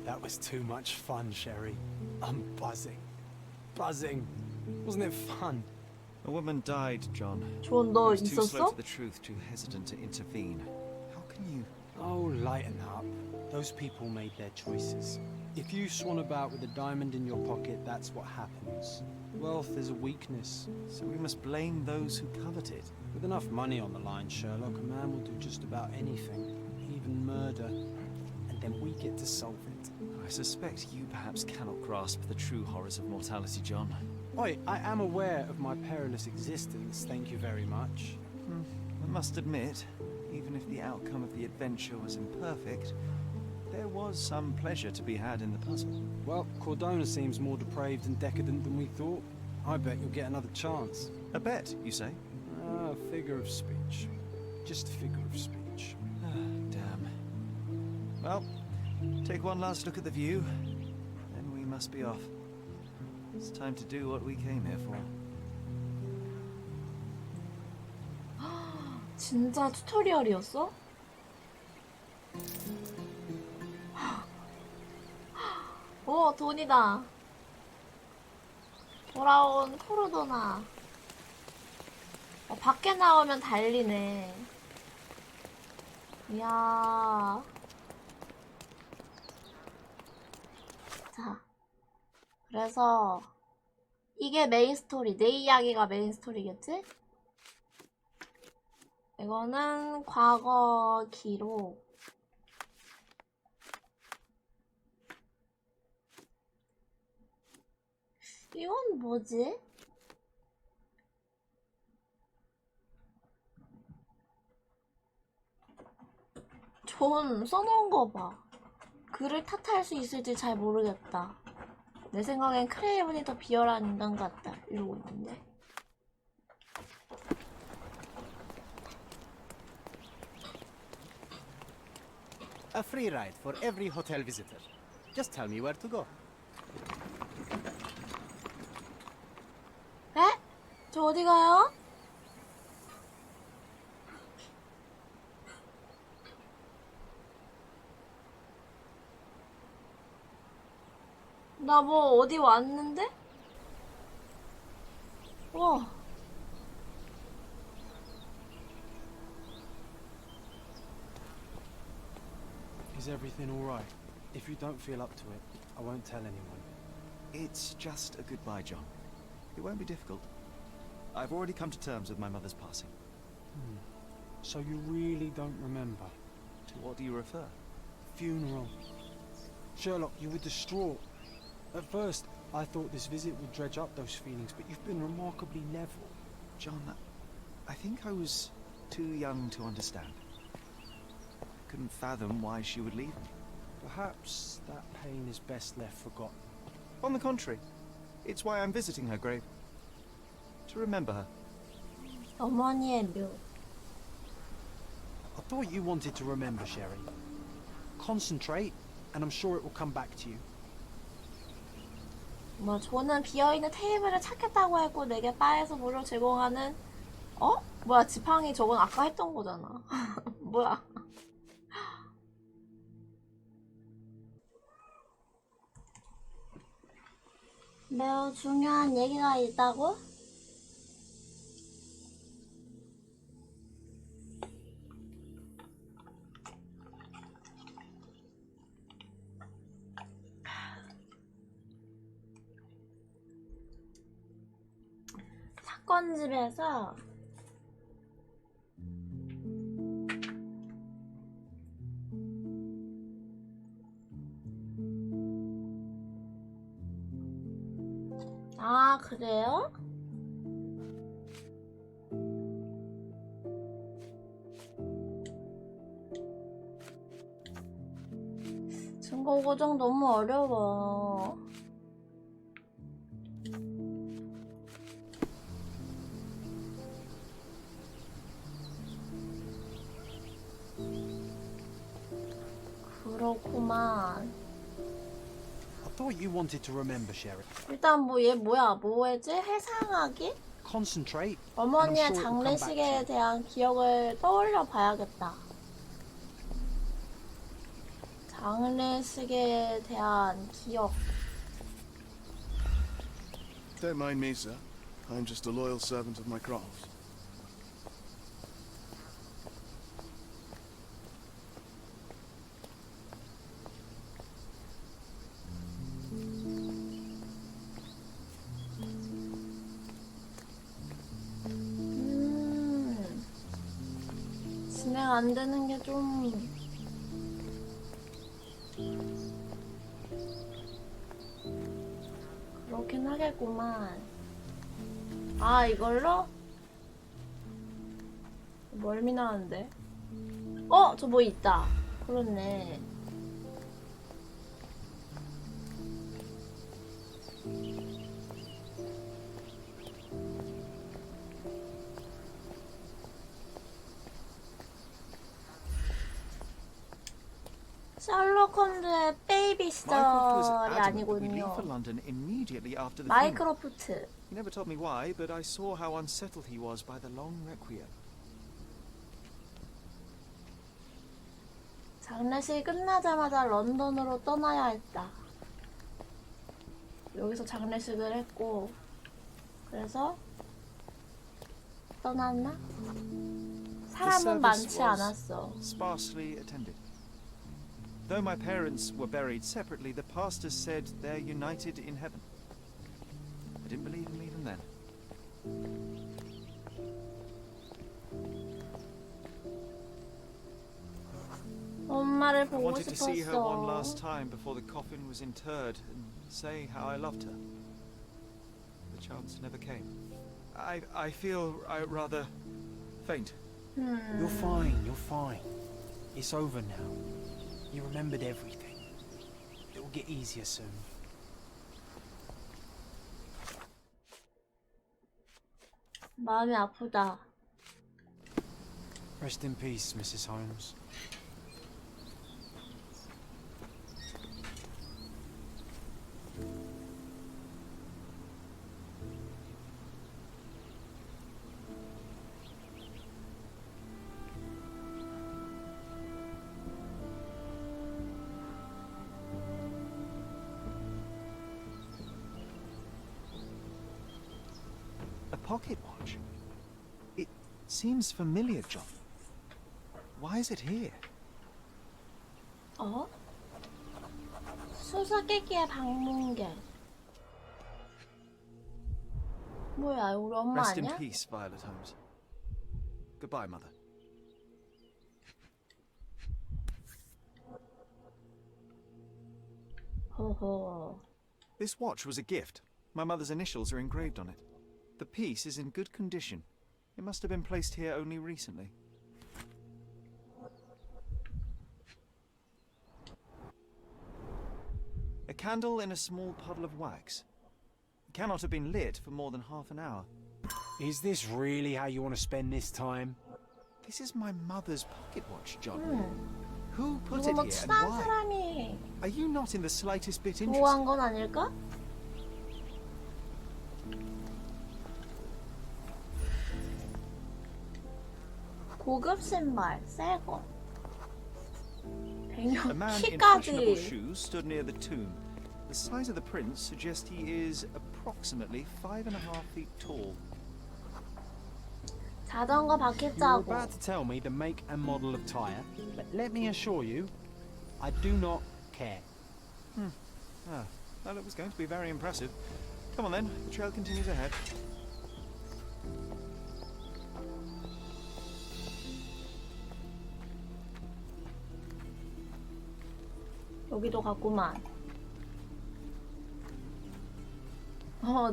That was too much fun, Sherry. I'm buzzing. Buzzing. Wasn't it fun? A woman died, John. 존, I 너 was too slow 있었어? to the truth, too hesitant to intervene. How can you? Oh, lighten up. Those people made their choices. If you swan about with a diamond in your pocket, that's what happens. Wealth is a weakness. So we must blame those who covet it. With enough money on the line, Sherlock, a man will do just about anything, even murder. And then we get to solve it. I suspect you perhaps cannot grasp the true horrors of mortality, John. Oi, I am aware of my perilous existence, thank you very much. I must admit, even if the outcome of the adventure was imperfect, there was some pleasure to be had in the puzzle. Well, Cordona seems more depraved and decadent than we thought. I bet you'll get another chance. A bet, you say? Ah, figure of speech. Just a figure of speech. Damn. Well, take one last look at the view, then we must be off. It's time to do what we came here for. 진짜 튜토리얼이었어? 오, 돈이다. 돌아온 포르도나. 밖에 나오면 달리네. 이야. 자, 그래서 이게 메인 스토리, 내 이야기가 메인 스토리겠지? 이거는 과거 기록. 이건 뭐지? 존 써놓은 거 봐. 글을 탓할 수 있을지 잘 모르겠다. 내 생각엔 크레이븐이 더 비열한 인간 같다. 이러고 있는데. A free ride for every hotel visitor. Just tell me where to go. 에? 저 어디 가요? 나 뭐 어디 왔는데? 와. Is everything alright? If you don't feel up to it, I won't tell anyone. It's just a goodbye, John. It won't be difficult. I've already come to terms with my mother's passing. So you really don't remember? To what do you refer? Funeral. Sherlock, you were distraught. At first, I thought this visit would dredge up those feelings, but you've been remarkably level. John, I think I was too young to understand. I couldn't fathom why she would leave me. Perhaps that pain is best left forgotten. On the contrary, it's why I'm visiting her grave. To remember her. 어머니의 묘. I thought you wanted to remember, Sherry. Concentrate, and I'm sure it will come back to you. 뭐 존은 비어있는 테이블을 찾겠다고 했고 내게 바에서 무료 제공하는 뭐야 지팡이 저건 아까 했던 거잖아. 뭐야. 매우 중요한 얘기가 있다고? 사건집에서 아 그래요? 증거 고정 너무 어려워. 그렇구만. I thought you wanted to remember, Sherry. 일단 뭐 얘 뭐였지? 해상하기? Concentrate. 어머니의 and I'm sure it will come back to 장례식에 you. 대한 기억을 떠올려 봐야겠다. 장례식에 대한 기억. Don't mind me, sir. I'm just a loyal servant of my craft. 진행 안 되는 게 좀 그렇긴 하겠구만. 아, 이걸로? 멀미 나는데? 저 뭐 있다. 그렇네. 셜록 홈즈의 베이비 Mycroft was 시절이 adamant that we leave 아니군요. for London immediately after the funeral. 마이크로프트. He never told me why, but I saw how unsettled he was by the long requiem. 장례식이 끝나자마자 런던으로 떠나야 했다. 여기서 장례식을 했고, 그래서 떠났나? 사람은 많지 않았어. Sparsely attended. Though my parents were buried separately, the pastors said they're united in heaven. I didn't believe them even then. 엄마를 I 보고 wanted to see her one 싶었어. last time before the coffin was interred and say how I loved her. The chance never came. I feel rather faint. You're fine, you're fine. It's over now. You remembered everything. It will get easier soon. 마음이 아프다. Rest in peace, Mrs. Holmes. A pocket watch? It seems familiar, John. Why is it here? 수수께끼의 방문객. 뭐야, 우리 엄마 Rest in 아니야? peace, Violet Holmes. Goodbye, Mother. 호호. This watch was a gift. My mother's initials are engraved on it. The piece is in good condition. It must have been placed here only recently. A candle in a small puddle of wax. It cannot have been lit for more than half an hour. Is this really how you want to spend this time? This is my mother's pocket watch, John. Who put 누구 it 뭐 here and 친한 why? 사람이 Are you not in the slightest bit interested? 보호한 건 아닐까? 고급 신발, 새 거. A 배경 man in fashionable 키까지. shoes stood near the tomb. The size of the prints suggests he is approximately 5.5 feet tall. 자전거 You're 바퀴자국. about to tell me the make and model of tyre, but let me assure you, I do not care. Well, it was going to be very impressive. Come on then, the trail continues ahead. 여기도 갔구만.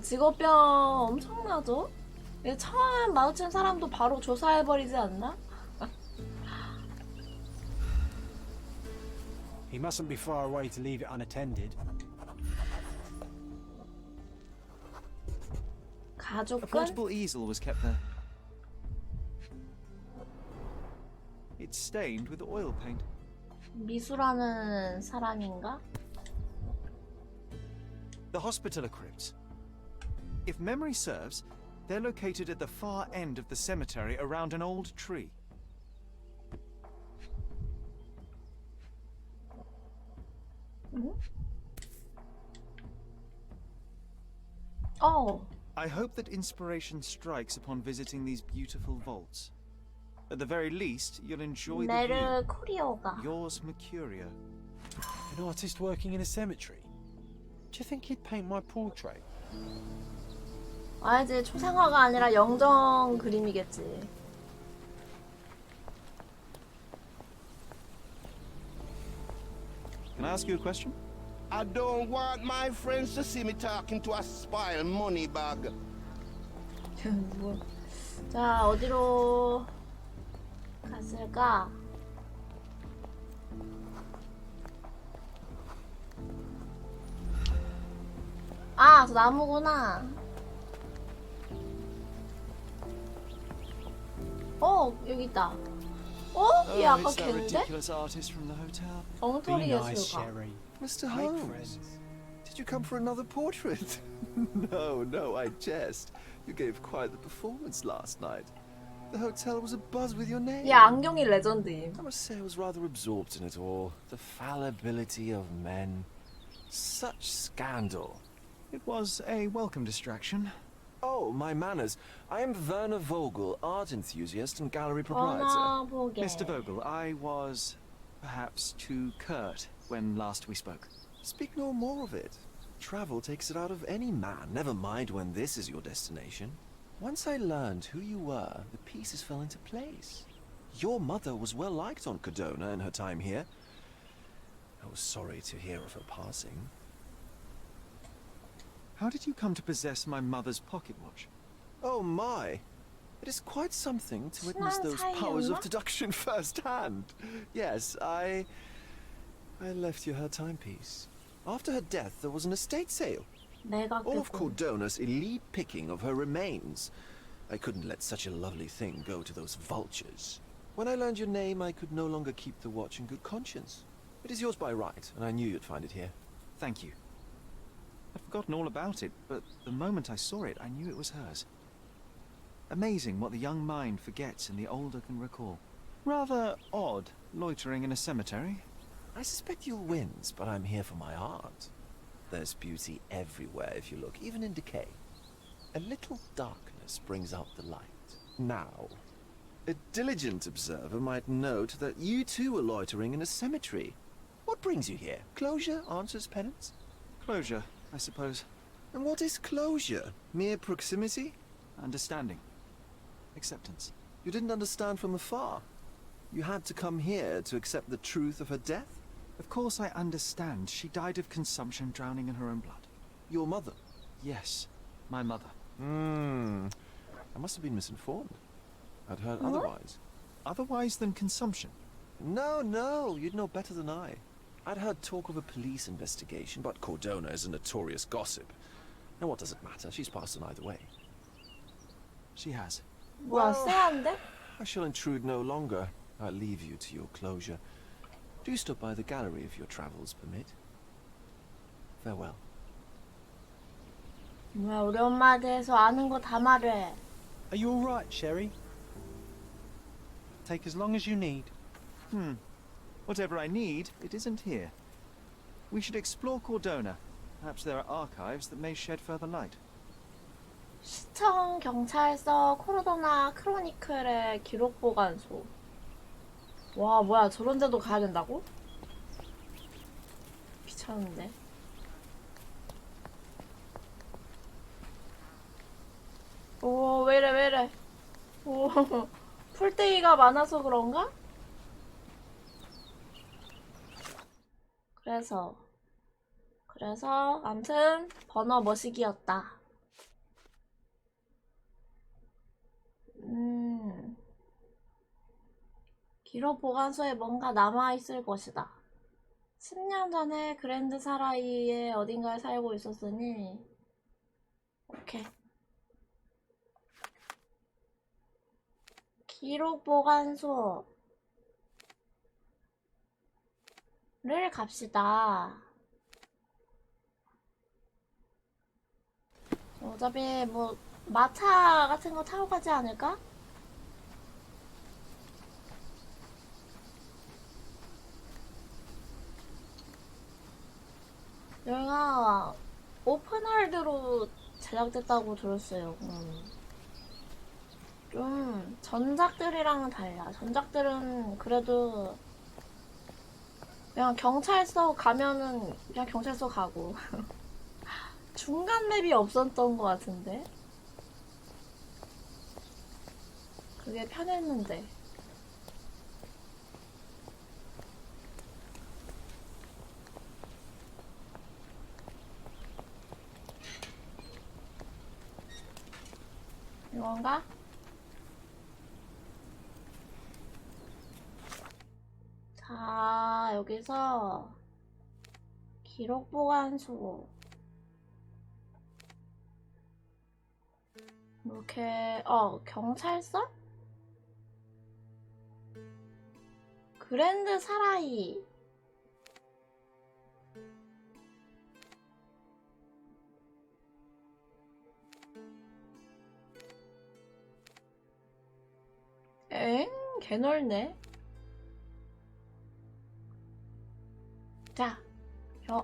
직업병 엄청나죠? 얘 처음 마주친 사람도 바로 조사해버리지 않나? He mustn't be far away to leave it unattended. A 가족은? portable easel was kept there. It's stained with oil paint. 미수라는 사람인가? The hospitaller crypts. If memory serves, they're located at the far end of the cemetery around an old tree. 응? 어, I hope that inspiration strikes upon visiting these beautiful vaults. At the very least, you'll enjoy the view. 메르쿠리오가. Yours, Mercurio. An artist working in a cemetery? Do you think he'd paint my portrait? 알지, 초상화가 아니라 영정 그림이겠지. Can I ask you a question? I don't want my friends to see me talking to a spoiled money bag. 뭐. 자, 어디로 갔을까? 아, 저 나무구나. 여기 있다. 얘 아까 it's that 걔인데? ridiculous artist from the hotel. 엉터리 Be nice, 예술가. Sherry. Mr. Make Holmes, friends. did you come for another portrait? No, I jest. You gave quite the performance last night. The hotel was abuzz with your name. 얘 안경이 레전드임. I must say I was rather absorbed in it all. The fallibility of men. Such scandal. It was a welcome distraction. Oh, my manners. I am Werner Vogel, art enthusiast and gallery proprietor. 떠나보게. Mr. Vogel, I was perhaps too curt when last we spoke. Speak no more of it. Travel takes it out of any man, never mind when this is your destination. Once I learned who you were, the pieces fell into place. Your mother was well liked on Codona in her time here. I was sorry to hear of her passing. How did you come to possess my mother's pocket watch? Oh my! It is quite something to witness those powers of deduction firsthand. Yes, I left you her timepiece. After her death, there was an estate sale. 내가 All of 그랬군. Cordona's elite picking of her remains. I couldn't let such a lovely thing go to those vultures. When I learned your name, I could no longer keep the watch in good conscience. It is yours by right, and I knew you'd find it here. Thank you. I'd forgotten all about it, but the moment I saw it, I knew it was hers. Amazing what the young mind forgets and the older can recall. Rather odd, loitering in a cemetery. I suspect you'll win, but I'm here for my art. There's beauty everywhere if you look, even in decay. A little darkness brings out the light. Now, a diligent observer might note that you too are loitering in a cemetery. What brings you here? Closure answers penance? Closure, I suppose. And what is closure? Mere proximity? Understanding. Acceptance. You didn't understand from afar. You had to come here to accept the truth of her death? Of course I understand. She died of consumption, drowning in her own blood. Your mother? Yes, my mother. I must have been misinformed. I'd heard otherwise. Otherwise than consumption. No, you'd know better than I. I'd heard talk of a police investigation, but Cordona is a notorious gossip. Now what does it matter? She's passed on either way. She has. 뭐야, 쎄한데? I shall intrude no longer. I'll leave you to your closure. Do stop by the gallery if your travels permit. Farewell. 뭐야, 우리 엄마에 대해서 아는 거 다 말해. Are you alright, Sherry? Take as long as you need. Whatever I need, it isn't here. We should explore Cordona. Perhaps there are archives that may shed further light. 시청 경찰서 코르도나 크로니클의 기록 보관소. 와, 뭐야, 저런 데도 가야 된다고? 귀찮은데. 오, 왜이래. 오, 풀떼기가 많아서 그런가? 그래서 암튼 번호 머시기였다. 기록 보관소에 뭔가 남아있을 것이다. 10년 전에 그랜드 사라이의 어딘가에 살고 있었으니 오케이. 기록 보관소를 갑시다. 어차피 뭐 마차 같은 거 타고 가지 않을까? 여기가 오픈월드로 제작됐다고 들었어요. 좀 전작들이랑은 달라. 전작들은 그래도 그냥 경찰서 가면은 그냥 경찰서 가고 중간 맵이 없었던 것 같은데 그게 편했는데. 이건가? 자, 여기서 기록 보관소 이렇게 경찰서? 그랜드 사라이 엥? 개넓네. 자,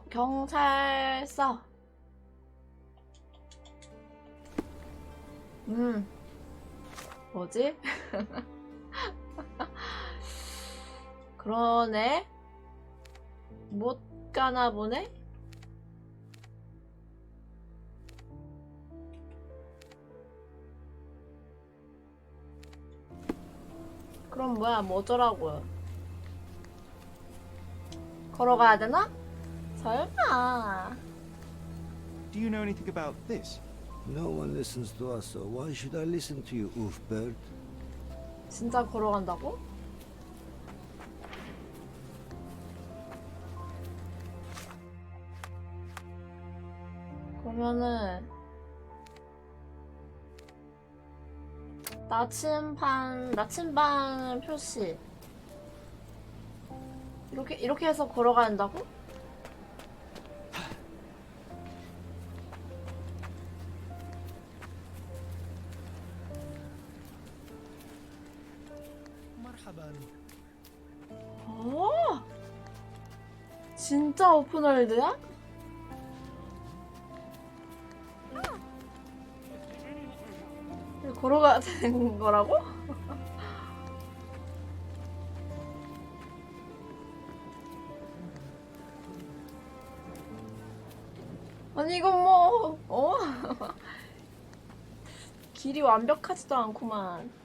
경찰서. 뭐지? 그러네. 못 가나 보네? 그럼 뭐야, 뭐 어쩌라고요? 걸어가야 되나? 설마. Do you know anything about this? No one listens to us, so why should I listen to you, Oofbird? 진짜 걸어간다고? 그러면은 나침반 표시 이렇게 해서 걸어간다고? 진짜 오픈월드야? 걸어가야 되는 거라고? 아니 이건 뭐 길이 완벽하지도 않구만.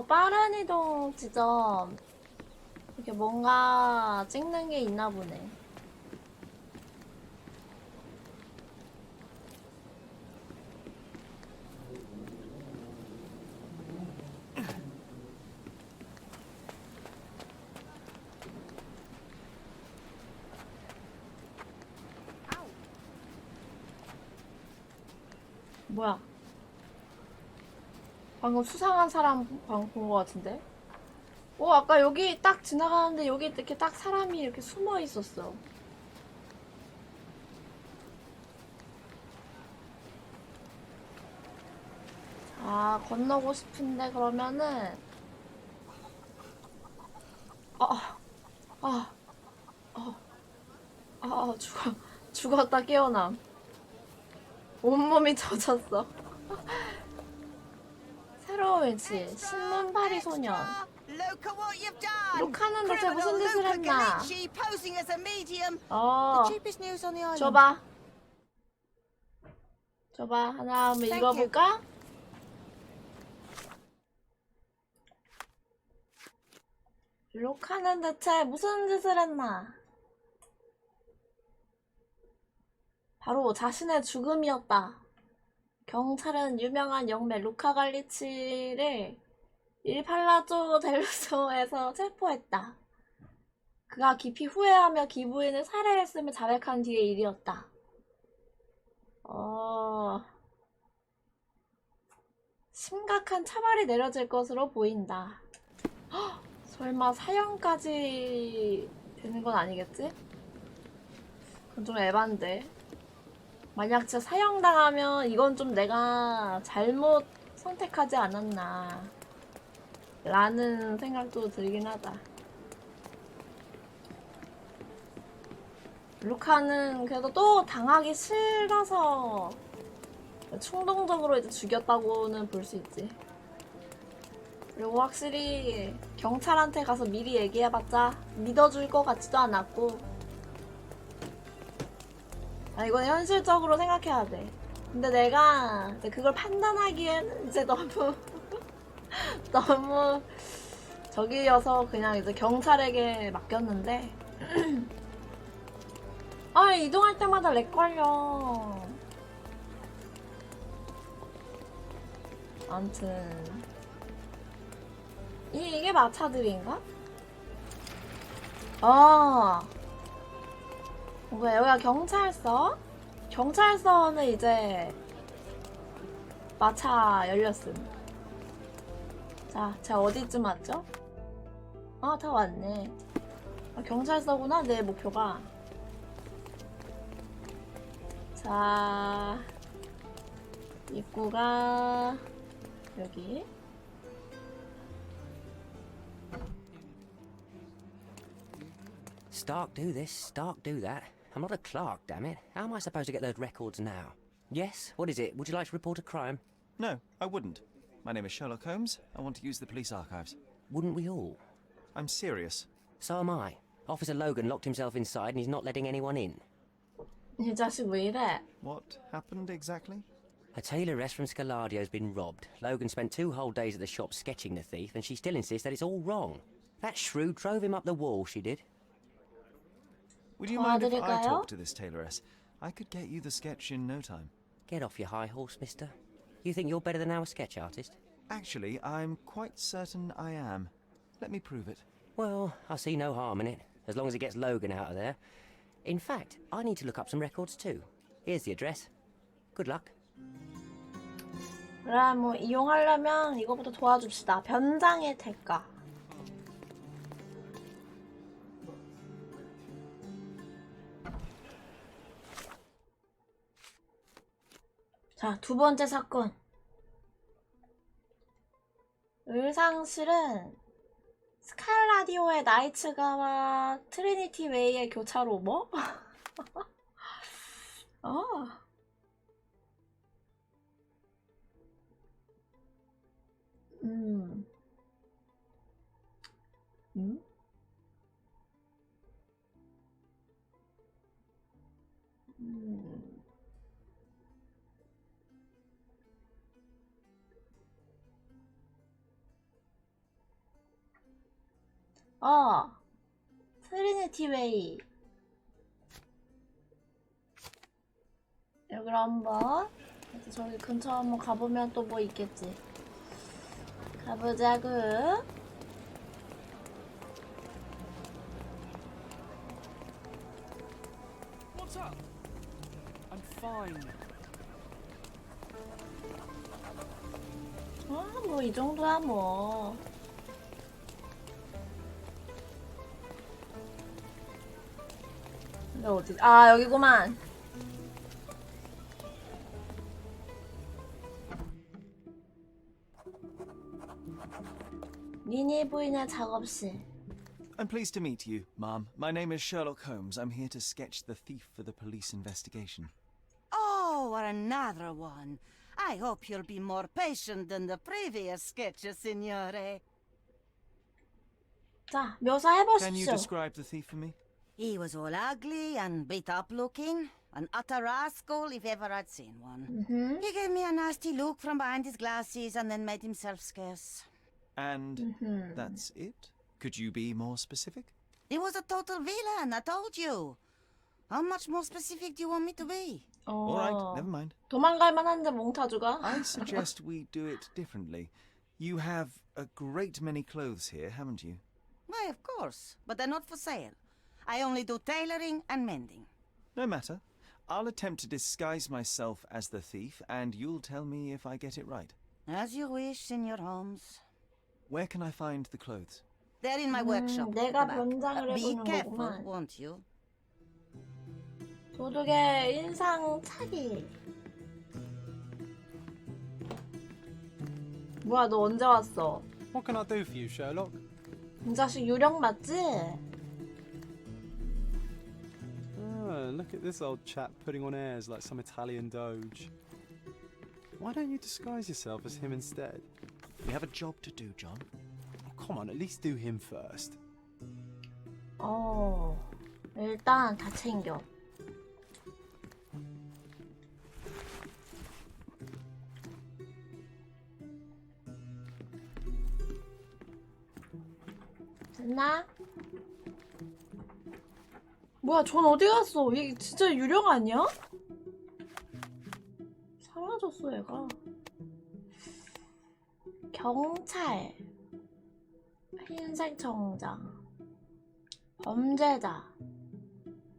빠른 이동 지점. 이렇게 뭔가 찍는 게 있나 보네. 뭐야? 방금 수상한 사람 본 거 같은데? 아까 여기 딱 지나가는데 여기 이렇게 딱 사람이 이렇게 숨어 있었어. 자, 건너고 싶은데 그러면은 죽었다 깨어남. 온몸이 젖었어. 새로운 위치, 신문파리 소년. 룩하는 대체 무슨 짓을 했나? 줘봐. 하나 한번 읽어볼까? 룩하는 대체 무슨 짓을 했나? 바로 자신의 죽음이었다. 경찰은 유명한 영매 루카 갈리치를 일팔라조 델루소에서 체포했다. 그가 깊이 후회하며 기부인을 살해했음을 자백한 뒤의 일이었다. 심각한 처벌이 내려질 것으로 보인다. 헉, 설마 사형까지 되는 건 건 아니겠지? 그건 좀 에반데. 만약 진짜 사형당하면 이건 좀 내가 잘못 선택하지 않았나 라는 생각도 들긴 하다. 루카는 그래도 또 당하기 싫어서 충동적으로 이제 죽였다고는 볼 수 있지. 그리고 확실히 경찰한테 가서 미리 얘기해봤자 믿어줄 것 같지도 않았고. 아, 이건 현실적으로 생각해야 돼. 근데 내가 이제 그걸 판단하기에는 이제 너무 너무 저기여서 그냥 이제 경찰에게 맡겼는데 아, 이동할 때마다 렉 걸려. 아무튼 이게 마차들인가? 아, 뭐야, 여기가 경찰서? 경찰서는 이제 마차 열렸음. 자, 제가 어디쯤 왔죠? 아, 다 왔네. 아, 경찰서구나, 내 목표가. 자, 입구가 여기. Stark do this, Stark do that. I'm not a clerk, damn it. How am I supposed to get those records now? Yes? What is it? Would you like to report a crime? No, I wouldn't. My name is Sherlock Holmes. I want to use the police archives. Wouldn't we all? I'm serious. So am I. Officer Logan locked himself inside and he's not letting anyone in. 이 자식 왜 이래? What happened exactly? A tailoress from Scaladio's been robbed. Logan spent 2 whole days at the shop sketching the thief, and she still insists that it's all wrong. That shrew drove him up the wall, she did. Would you mind if I 도와드릴까요? talk to this tailoress? I could get you the sketch in no time. Get off your high horse, mister. You think you're better than our sketch artist? Actually, I'm quite certain I am. Let me prove it. Well, I see no harm in it, as long as it gets Logan out of there. In fact, I need to look up some records too. Here's the address. Good luck. 그래, 뭐 이용하려면 이거부터 도와줍시다. 변장의 대가. 자, 두 번째 사건. 의상실은 스칼라디오의 나이츠가와 트리니티 웨이의 교차로 뭐? 어. 음. 음? 트리니티 웨이. 여기로 한번. 저기 근처 한번 가보면 또 뭐 있겠지. 가보자구. What's up? I'm fine. 아, 뭐 이 정도야 뭐. 근데 어디? 아, 여기구만. 미니 부인의 작업실. I'm pleased to meet you, Mom. My name is Sherlock Holmes. I'm here to sketch the thief for the police investigation. Oh, another one. I hope you'll be more patient than the previous sketches, signore. 자, Can you 묘사해보십시오. describe the thief for me? He was all ugly and beat up looking. An utter rascal if ever I'd seen one. He gave me a nasty look from behind his glasses and then made himself scarce. And that's it? Could you be more specific? He was a total villain, I told you. How much more specific do you want me to be? All right, never mind. 도망갈 만한데 몽타주가. I suggest we do it differently. You have a great many clothes here, haven't you? Why, of course, but they're not for sale. I only do tailoring and mending. No matter. I'll attempt to disguise myself as the thief, and you'll tell me if I get it right. As you wish, Senor Holmes. Where can I find the clothes? They're in my workshop. 내가 at the back. 변장을 Be 해보는 careful, 거구만. won't you? 도둑의 인상 차기. 뭐야, 너 언제 왔어? What can I do for you, Sherlock? 이 자식 유령 맞지? Look at this old chap putting on airs like some Italian doge. Why don't you disguise yourself as him instead? We have a job to do, John. Oh, come on, at least do him first. 일단 다 챙겨. 됐나? 뭐야, 전 어디 갔어? 얘 진짜 유령 아니야? 사라졌어, 얘가. 경찰. 흰색 정장. 범죄자.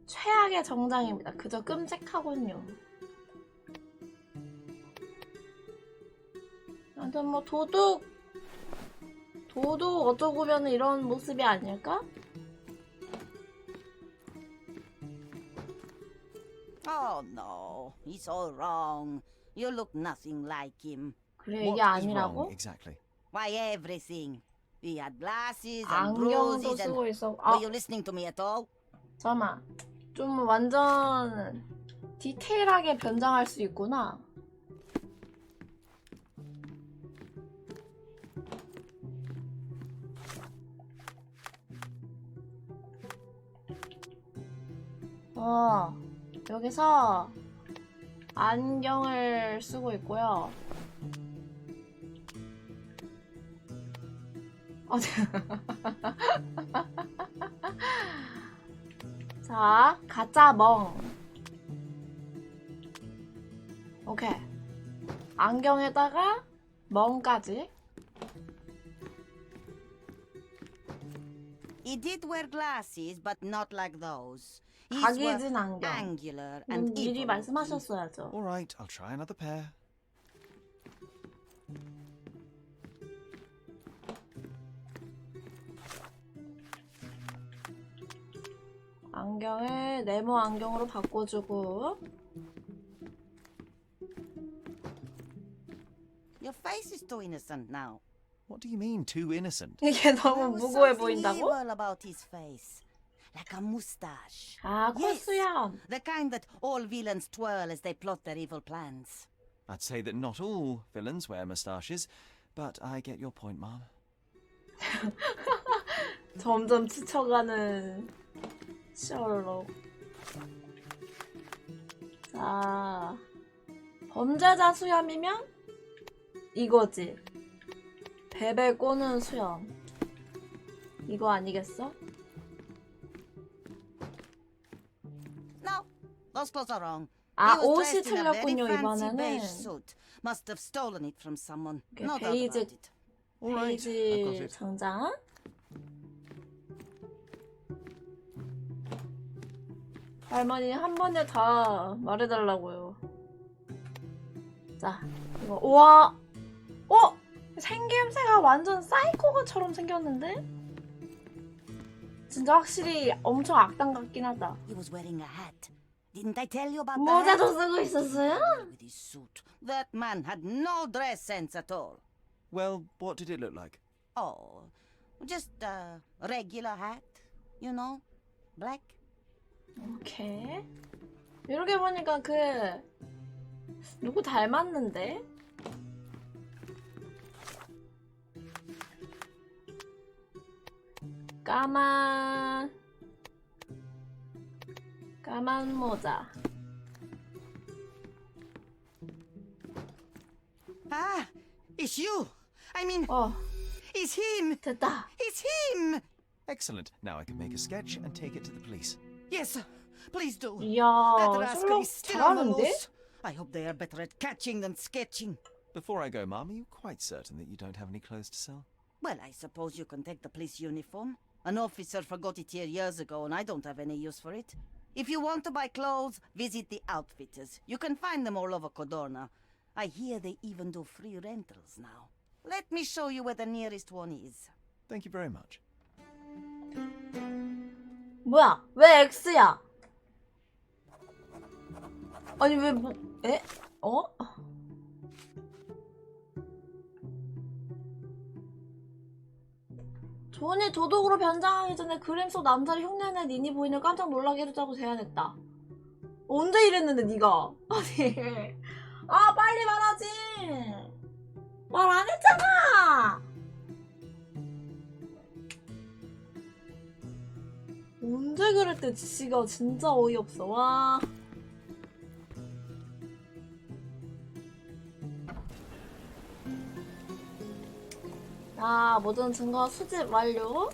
최악의 정장입니다. 그저 끔찍하군요. 아무튼 뭐 도둑 어쩌고 보면 이런 모습이 아닐까? Oh no, he's all wrong. You look nothing like him. 그래, What 이게 is 아니라고? wrong, exactly? Why, everything. He had glasses and 안경도 bruises and... 쓰고 있어. Were you listening to me at all? 잠깐만. 좀 완전 디테일하게 변장할 수 있구나. 여기서 안경을 쓰고 있고요. 자, 가짜 멍. 오케이. 안경에다가 멍까지. He did wear glasses, but not like those. His were 각이진 안경. angular and 미리 evil. 말씀하셨어야죠. All right, I'll try another pair. 안경을 네모 안경으로 바꿔주고. Your face is too innocent now. What do you mean, too innocent? 이게 There 너무 was 무고해 something 보인다고? evil about his face. Like a mustache. 아, Yes. 콧수염. The kind that all villains twirl as they plot their evil plans. I'd say that not all villains wear moustaches, but I get your point, Mom. 점점 지쳐가는 셜록. 자, 범죄자 수염이면 이거지. 베베 꼬는 수염. 이거 아니겠어? No, those clothes are wrong. 아, He was 옷이 dressed in a very 틀렸군요, fancy 이번에는. beige suit. Must have stolen it from someone. Okay, No doubt beige. about it. All right, I've got 베이지 it. 정장. 할머니 한 번에 다 말해달라고요. 자, 이거 우와, 생김새가 완전 사이코가처럼 생겼는데? 진짜 확실히 엄청 악당 같긴 하다. He was wearing a hat. Didn't I tell you about the 모자도 hat? 쓰고 있었어요? With his suit. That man had no dress sense at all. Well, what did it look like? Oh, just a regular hat, you know, black. 오케이. 이렇게 보니까 그 누구 닮았는데? 까만 모자. Ah, it's you. I mean, 어, it's him. 됐다. It's him. Excellent. Now I can make a sketch and take it to the police. Yes, please do. 이야, That rascal 셜록 is still on the 잘하는데? loose. I hope they are better at catching than sketching. Before I go, Mom, are you quite certain that you don't have any clothes to sell? Well, I suppose you can take the police uniform. An officer forgot it here years ago, and I don't have any use for it. If you want to buy clothes, visit the outfitters. You can find them all over Codorna. I hear they even do free rentals now. Let me show you where the nearest one is. Thank you very much. 뭐야? 왜 X야? 아니 왜 뭐? 에? 어? 존이 도둑으로 변장하기 전에 그림 속 남자를 흉내내 니니 부인을 깜짝 놀라게 해주자고 제안했다. 언제 이랬는데 니가? 아니 아 빨리 말하지. 말 안 했잖아. 언제 그랬대. 지가 진짜 어이없어. 와. 자, 모든 증거 수집 완료.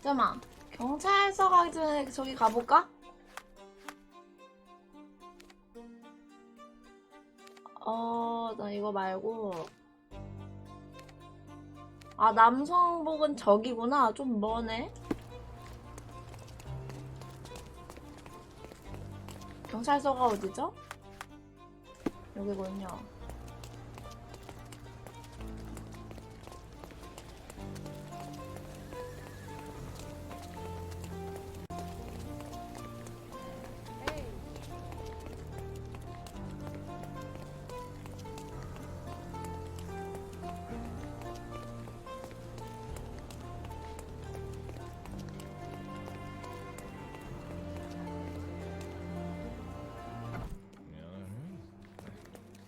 잠깐만, 경찰서 가기 전에 저기 가볼까? 나 이거 말고. 아, 남성복은 저기구나. 좀 머네. 경찰서가 어디죠? 여기군요.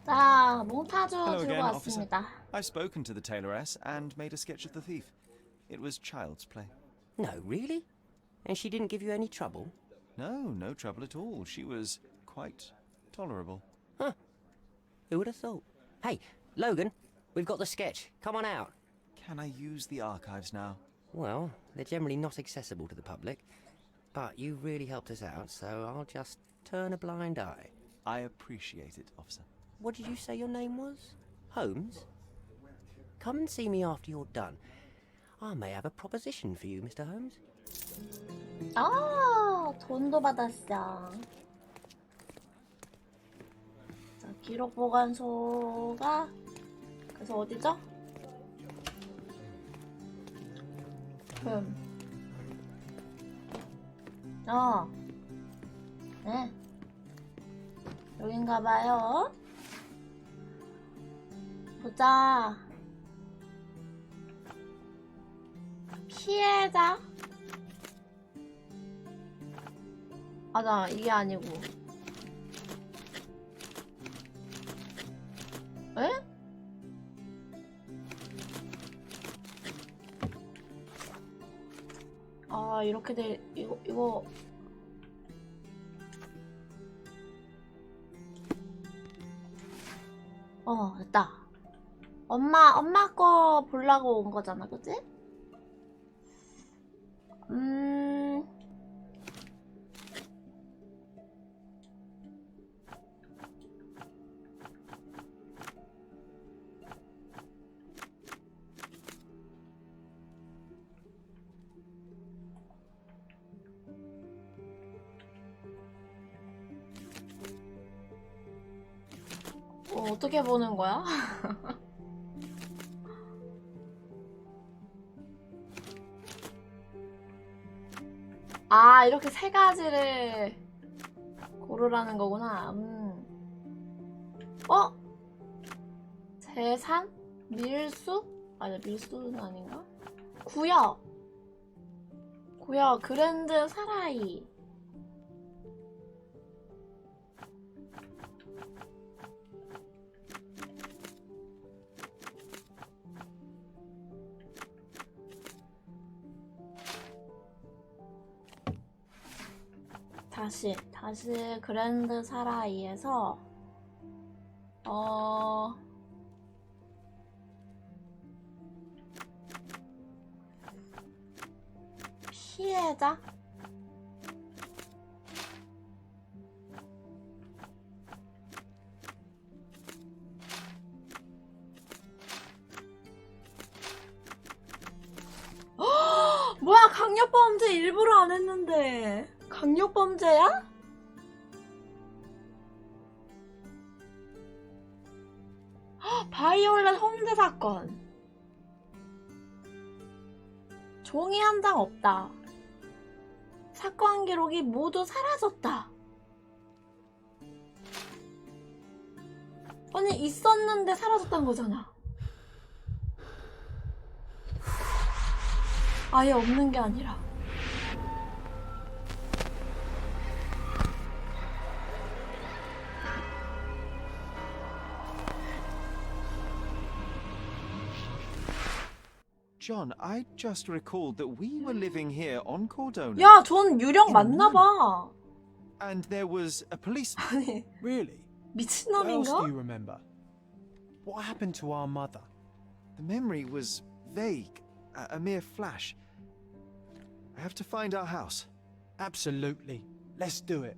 자, 몽타주 Hello 들고 again, officer. 왔습니다. I've spoken to the tailoress and made a sketch of the thief. It was child's play. No, really? And she didn't give you any trouble? No, no trouble at all. She was quite tolerable. Huh. Who would have thought? Hey, Logan, we've got the sketch. Come on out. Can I use the archives now? Well, they're generally not accessible to the public, but you really helped us out, so I'll just turn a blind eye. I appreciate it, officer. What did you say your name was? Holmes? Come and see me after you're done. I may have a proposition for you, Mr. Holmes. 아, 돈도 받았어. 자, 기록 보관소가 그래서 어디죠? 네. 여긴가봐요. 보자. 피해자? 맞아, 이게 아니고. 에? 아, 이렇게 돼. 이거. 됐다. 엄마 거 보려고 온 거잖아, 그치? 어떻게 보는 거야? 아, 이렇게 세 가지를 고르라는 거구나. 재산? 밀수? 아니, 밀수는 아닌가? 구역, 그랜드 사라이. 다시 그랜드 사라이에서 피해자? 뭐야, 강력범죄 일부러 안 했는데. 강력범죄야? 바이올렛 홈즈 사건. 종이 한 장 없다. 사건 기록이 모두 사라졌다. 아니, 있었는데 사라졌단 거잖아. 아예 없는 게 아니라. John, I just recalled that we were living here on Cordona. 야, 존 유령 맞나봐. And there was a police. 아니, Really? What else do 미친놈인가? you remember? What happened to our mother? The memory was vague, a mere flash. I have to find our house. Absolutely. Let's do it.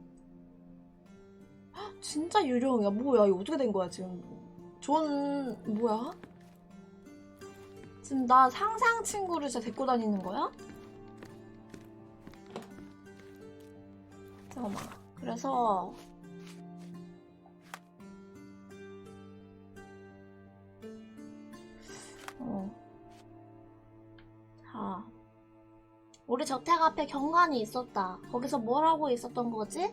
진짜 유령이야. 뭐야, 이거 어떻게 된 거야, 지금. 존, 뭐야? 지금 나 상상 친구를 진짜 데리고 다니는 거야? 잠깐만. 그래서 자, 우리 저택 앞에 경관이 있었다. 거기서 뭘 하고 있었던 거지?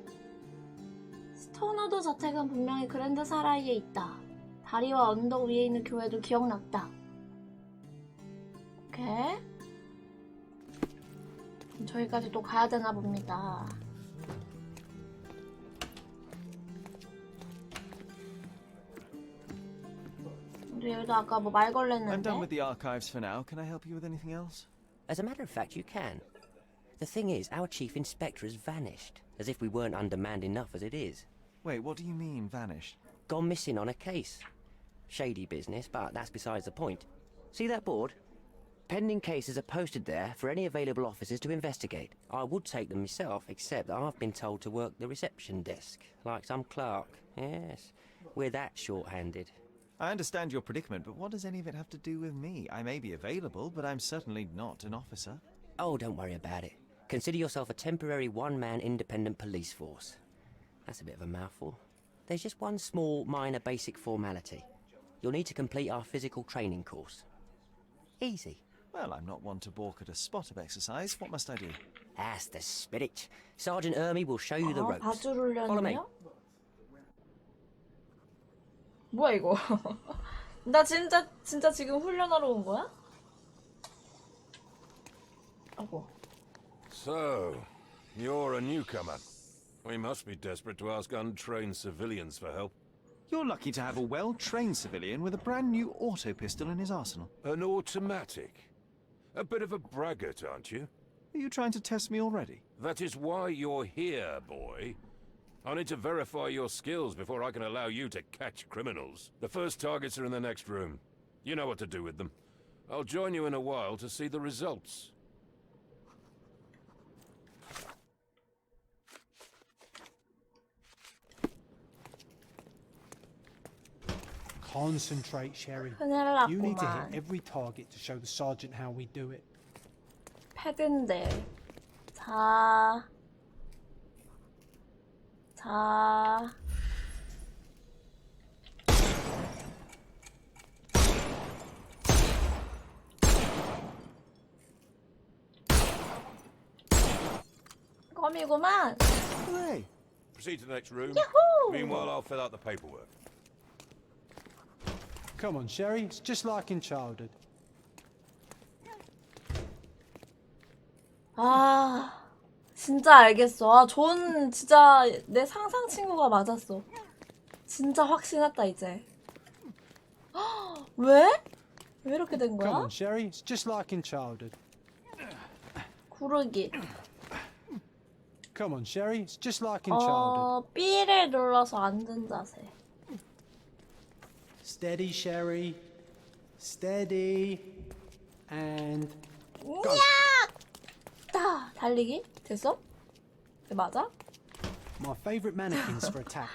스토너드 저택은 분명히 그랜드 사라이에 있다. 다리와 언덕 위에 있는 교회도 기억났다. 오케이. 저기까지 또 가야 되나 봅니다. 우리 여기도 아까 뭐 말 I'm done 걸랬는데. with the archives for now. Can I help you with anything else? As a matter of fact, you can. The thing is, our chief inspector has vanished, as if we weren't undermanned enough as it is. Wait, what do you mean, vanished? Gone missing on a case. Shady business, but that's besides the point. See that board? Pending cases are posted there for any available officers to investigate. I would take them myself, except that I've been told to work the reception desk, like some clerk. Yes, we're that short-handed. I understand your predicament, but what does any of it have to do with me? I may be available, but I'm certainly not an officer. Oh, don't worry about it. Consider yourself a temporary one-man independent police force. That's a bit of a mouthful. There's just one small, minor basic formality. You'll need to complete our physical training course. Easy. Well, I'm not one to balk at a spot of exercise. What must I do? That's the spirit. Sergeant Ermy will show you the ropes. 바줄 Follow me. 훈련이요? 뭐야 이거? 나 진짜 지금 훈련하러 온 거야? 아고. So, you're a newcomer. We must be desperate to ask untrained civilians for help. You're lucky to have a well-trained civilian with a brand new auto pistol in his arsenal. An automatic. A bit of a braggart, aren't you? Are you trying to test me already? That is why you're here, boy. I need to verify your skills before I can allow you to catch criminals. The first targets are in the next room. You know what to do with them. I'll join you in a while to see the results. Concentrate, Sherry. 큰일 You need to hit 났구만. every target to show the sergeant how we do it. 패드인데. 자. 껌이구만. Hooray! Proceed to the next room. Yahoo! Meanwhile, I'll fill out the paperwork. Come on, Sherry. It's just like in childhood. 아, 진짜 알겠어. 아, 존 진짜 내 상상 친구가 맞았어. 진짜 확신했다 이제. 헉, 왜? 왜 이렇게 된 Come 거야? on, Sherry. It's just like in childhood. 구르기. Come on, Sherry. It's just like in childhood. B를 눌러서 앉은 자세. Steady, Sherry. Steady. And go. 야! 달리기? 됐어? 네, 맞아? My favorite mannequins for attack.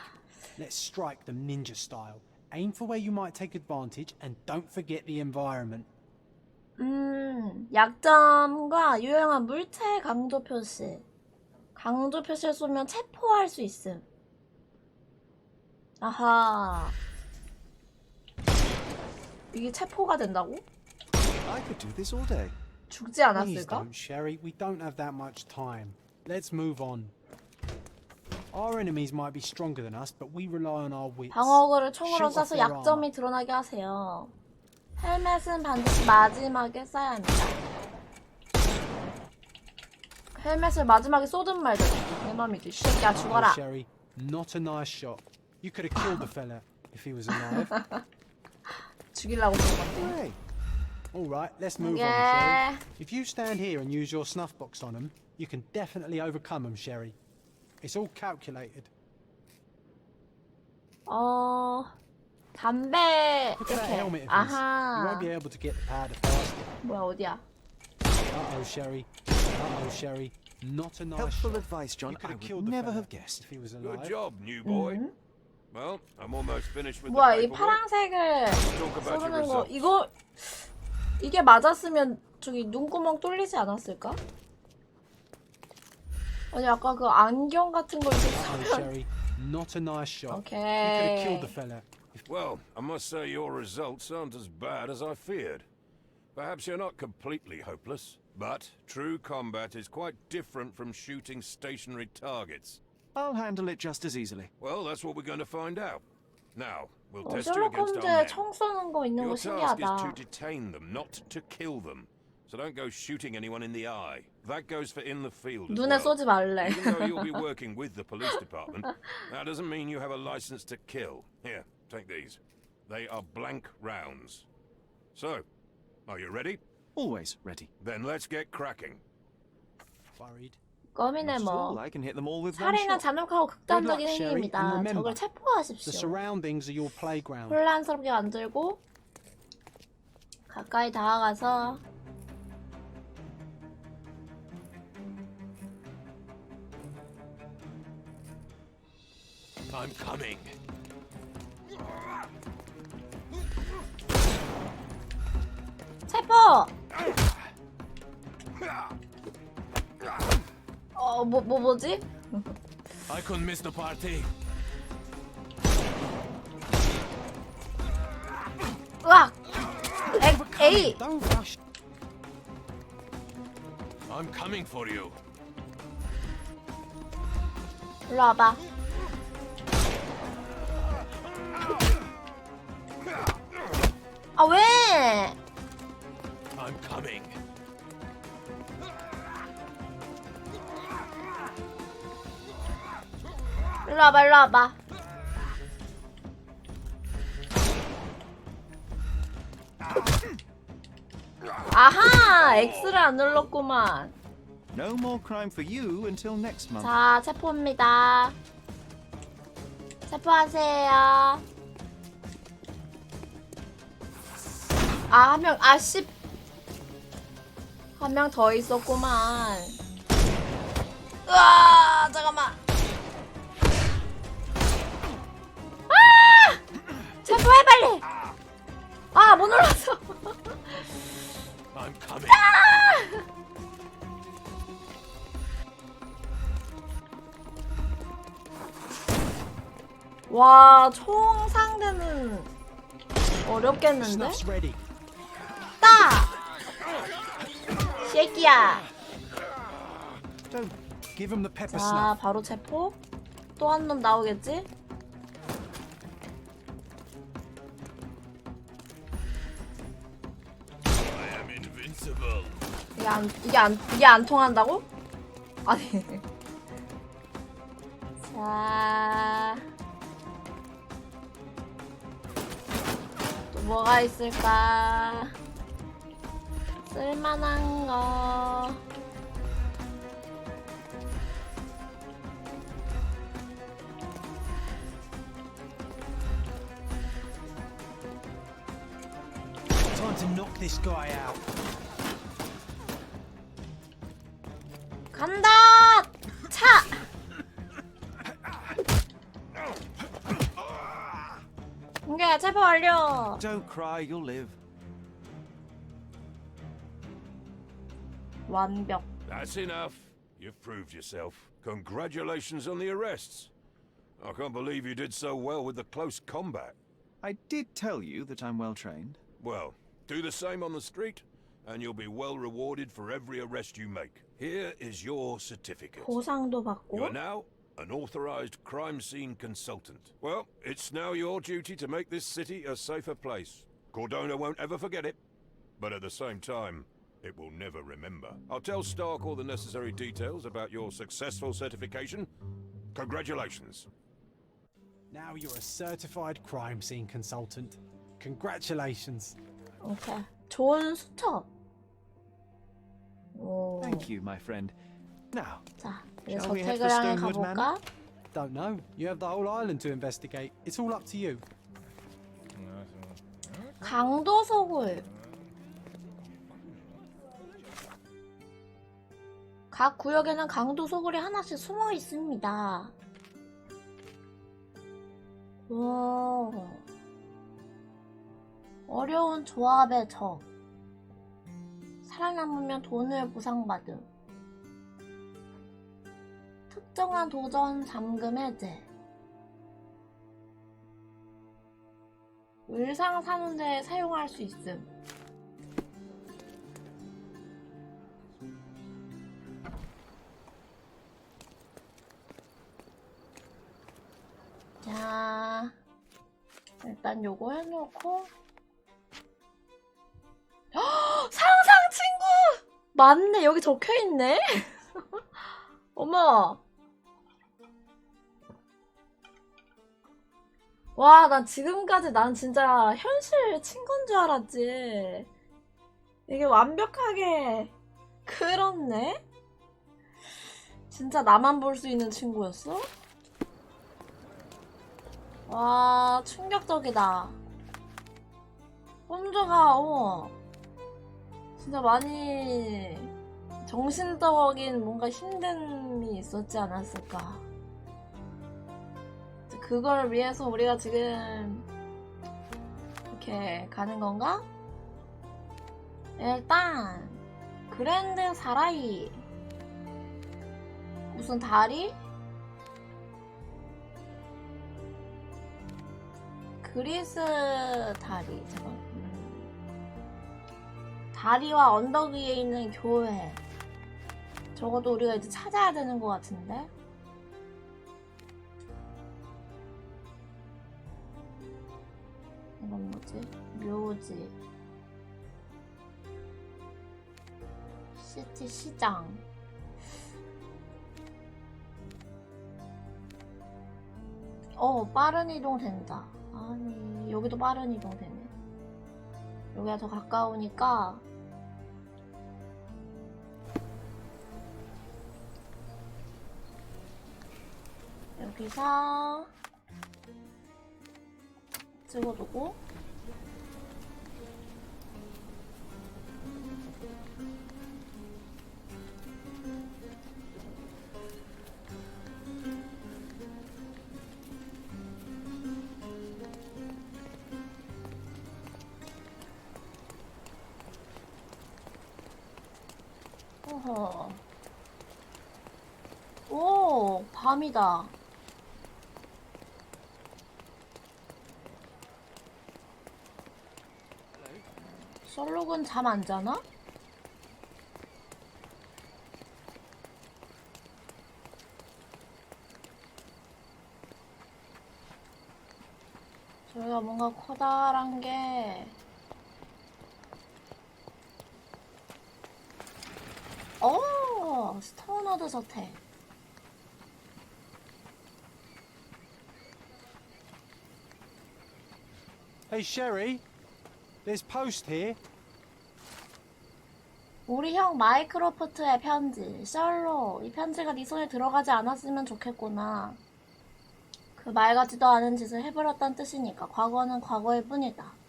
Let's strike them ninja style. Aim for where you might take advantage and don't forget the environment. 약점과 유용한 물체 강조 표시. 강조 표시를 쏘면 체포할 수 있음. 아하. 이게 체포가 된다고? I could do this all day. 죽지 Please 않았을까? don't, Sherry. We don't have that much time. Let's move on. Our enemies might be stronger than us, but we rely on our wits. 방어구를 총으로 Shoot off 쏴서 their 약점이 armor. 드러나게 하세요. 헬멧은 반드시 마지막에 쏴야 합니다. 헬멧을 마지막에 쏘든 말든 내 맘이지. 이 새끼야 죽어라. Sherry, not a nice shot. You could have killed the fella if he was alive. 죽이려고 쏜 건데. Hooray! All right, let's move on, Yeah. Sherry. If you stand here and use your snuff box on them, you can definitely overcome them, Sherry. It's all calculated. 담배 Look at that 이렇게. helmet of his. You 아하. won't be able to get the powder faster. 뭐야 어디야? Uh-oh, Sherry. Uh-oh, Sherry. Not a nice Helpful shot. advice, John. You could I have would killed the never fella have guessed. if he was Good alive. job, new boy. Well, I'm almost finished with 뭐야 the 이 paperwork. 파란색을 Talk about your 쏘는 거 results. 이게 맞았으면 저기 눈구멍 뚫리지 않았을까? 아니 아까 그 안경 같은 걸 이렇게 Uh-oh, 쏘면 Sherry. Not a nice shot. You could have killed the 오케이. fella. Well, I must say your results aren't as bad as I feared. Perhaps you're not completely hopeless, but true combat is quite different from shooting stationary targets. I'll handle it just as easily. Well, that's what we're going to find out. Now, we'll test you 셜록 against our 홈즈에 men. 총 쏘는 거 있는 거 Your task is to 신기하다. detain them, not to kill them. So don't go shooting anyone in the eye. That goes for in the field as 눈에 well. 쏘지 말래. Even though you'll be working with the police department, that doesn't mean you have a license to kill. Here, take these. They are blank rounds. So, are you ready? Always ready. Then let's get cracking. Worried. 껌이네 Not at all. 뭐. I can hit them all with one 살인은 shot. 잔혹하고 극단적인 Good luck, Sherry, 행위입니다. and remember, 적을 The 체포하십시오. surroundings are your playground. 혼란스럽게 만들고 가까이 다가가서 I'm coming. 체포! 뭐지? I couldn't miss the party. 으악! 에이! Don't rush. I'm coming for you. 일로 와봐. 아, 왜? I'm coming. 일로 와봐, 일로 와봐. 아하! X를 안 눌렀구만. No more crime for you until next month. 자, 체포입니다. 체포하세요. 아, 한 명, 아씨. 한 명 더 있었구만. 으아, 잠깐만. 아! 체포해, 빨리. 아, 못 눌렀어. I'm coming. 와, 총 상대는 어렵겠는데? Snuff's ready. 따! 새끼야. Don't give him the pepper 자, snuff. 바로 체포. 또 한 놈 나오겠지? I am invincible. 이게 안 통한다고? 아니. 자. 또 뭐가 있을까? 쓸만한 거. Time to knock this guy out. 간다! 차! 이게 체포 완료! Don't cry, you'll live. 완벽. That's enough. You've proved yourself. Congratulations on the arrests. I can't believe you did so well with the close combat. I did tell you that I'm well trained. Well, do the same on the street, and you'll be well rewarded for every arrest you make. Here is your certificate. 보상도 받고. You are now an authorized crime scene consultant. Well, it's now your duty to make this city a safer place. Cordona won't ever forget it, but at the same time, it will never remember. I'll tell Stark all the necessary details about your successful certification. Congratulations. Now you're a certified crime scene consultant. Congratulations. 오케이. 좋은 수첩. 오. Thank you, my friend. Now, 자, 이제 shall we head 저택을 for 향해 Stonewood 가볼까? Don't know. You have the whole island to investigate. It's all up to you. 강도 소굴. 각 구역에는 강도 소굴이 하나씩 숨어 있습니다. 오. 어려운 조합의 적. 살아남으면 돈을 보상받음. 특정한 도전 잠금 해제. 을상 사는 데 사용할 수 있음. 자, 일단 요거 해놓고. 상상 친구! 맞네, 여기 적혀있네? 어머! 와, 난 지금까지 난 진짜 현실 친구인 줄 알았지. 이게 완벽하게 그렇네? 진짜 나만 볼 수 있는 친구였어? 와, 충격적이다. 홈즈가 진짜 많이 정신적인 뭔가 힘듦이 있었지 않았을까. 그걸 위해서 우리가 지금 이렇게 가는 건가? 일단 그랜드 사라이 무슨 다리? 그리스 다리. 잠깐. 다리와 언덕 위에 있는 교회. 적어도 우리가 이제 찾아야 되는 것 같은데. 이건 뭐지? 묘지. 시티 시장. 빠른 이동 된다. 아니, 여기도 빠른 이동 되네. 여기가 더 가까우니까. 여기서 찍어두고. 어허. 오, 밤이다. 셜록은 잠 안 자나? 저희가 뭔가 커다란 게 스톤워드 저택. Hey, Sherry. There's post here. 우리 형 마이크로프트의 편지. 셜록, 이 편지가 네 손에 들어가지 않았으면 좋겠구나. 그 말 같지도 않은 짓을 해버렸단 뜻이니까. 과거는 과거일 뿐이다.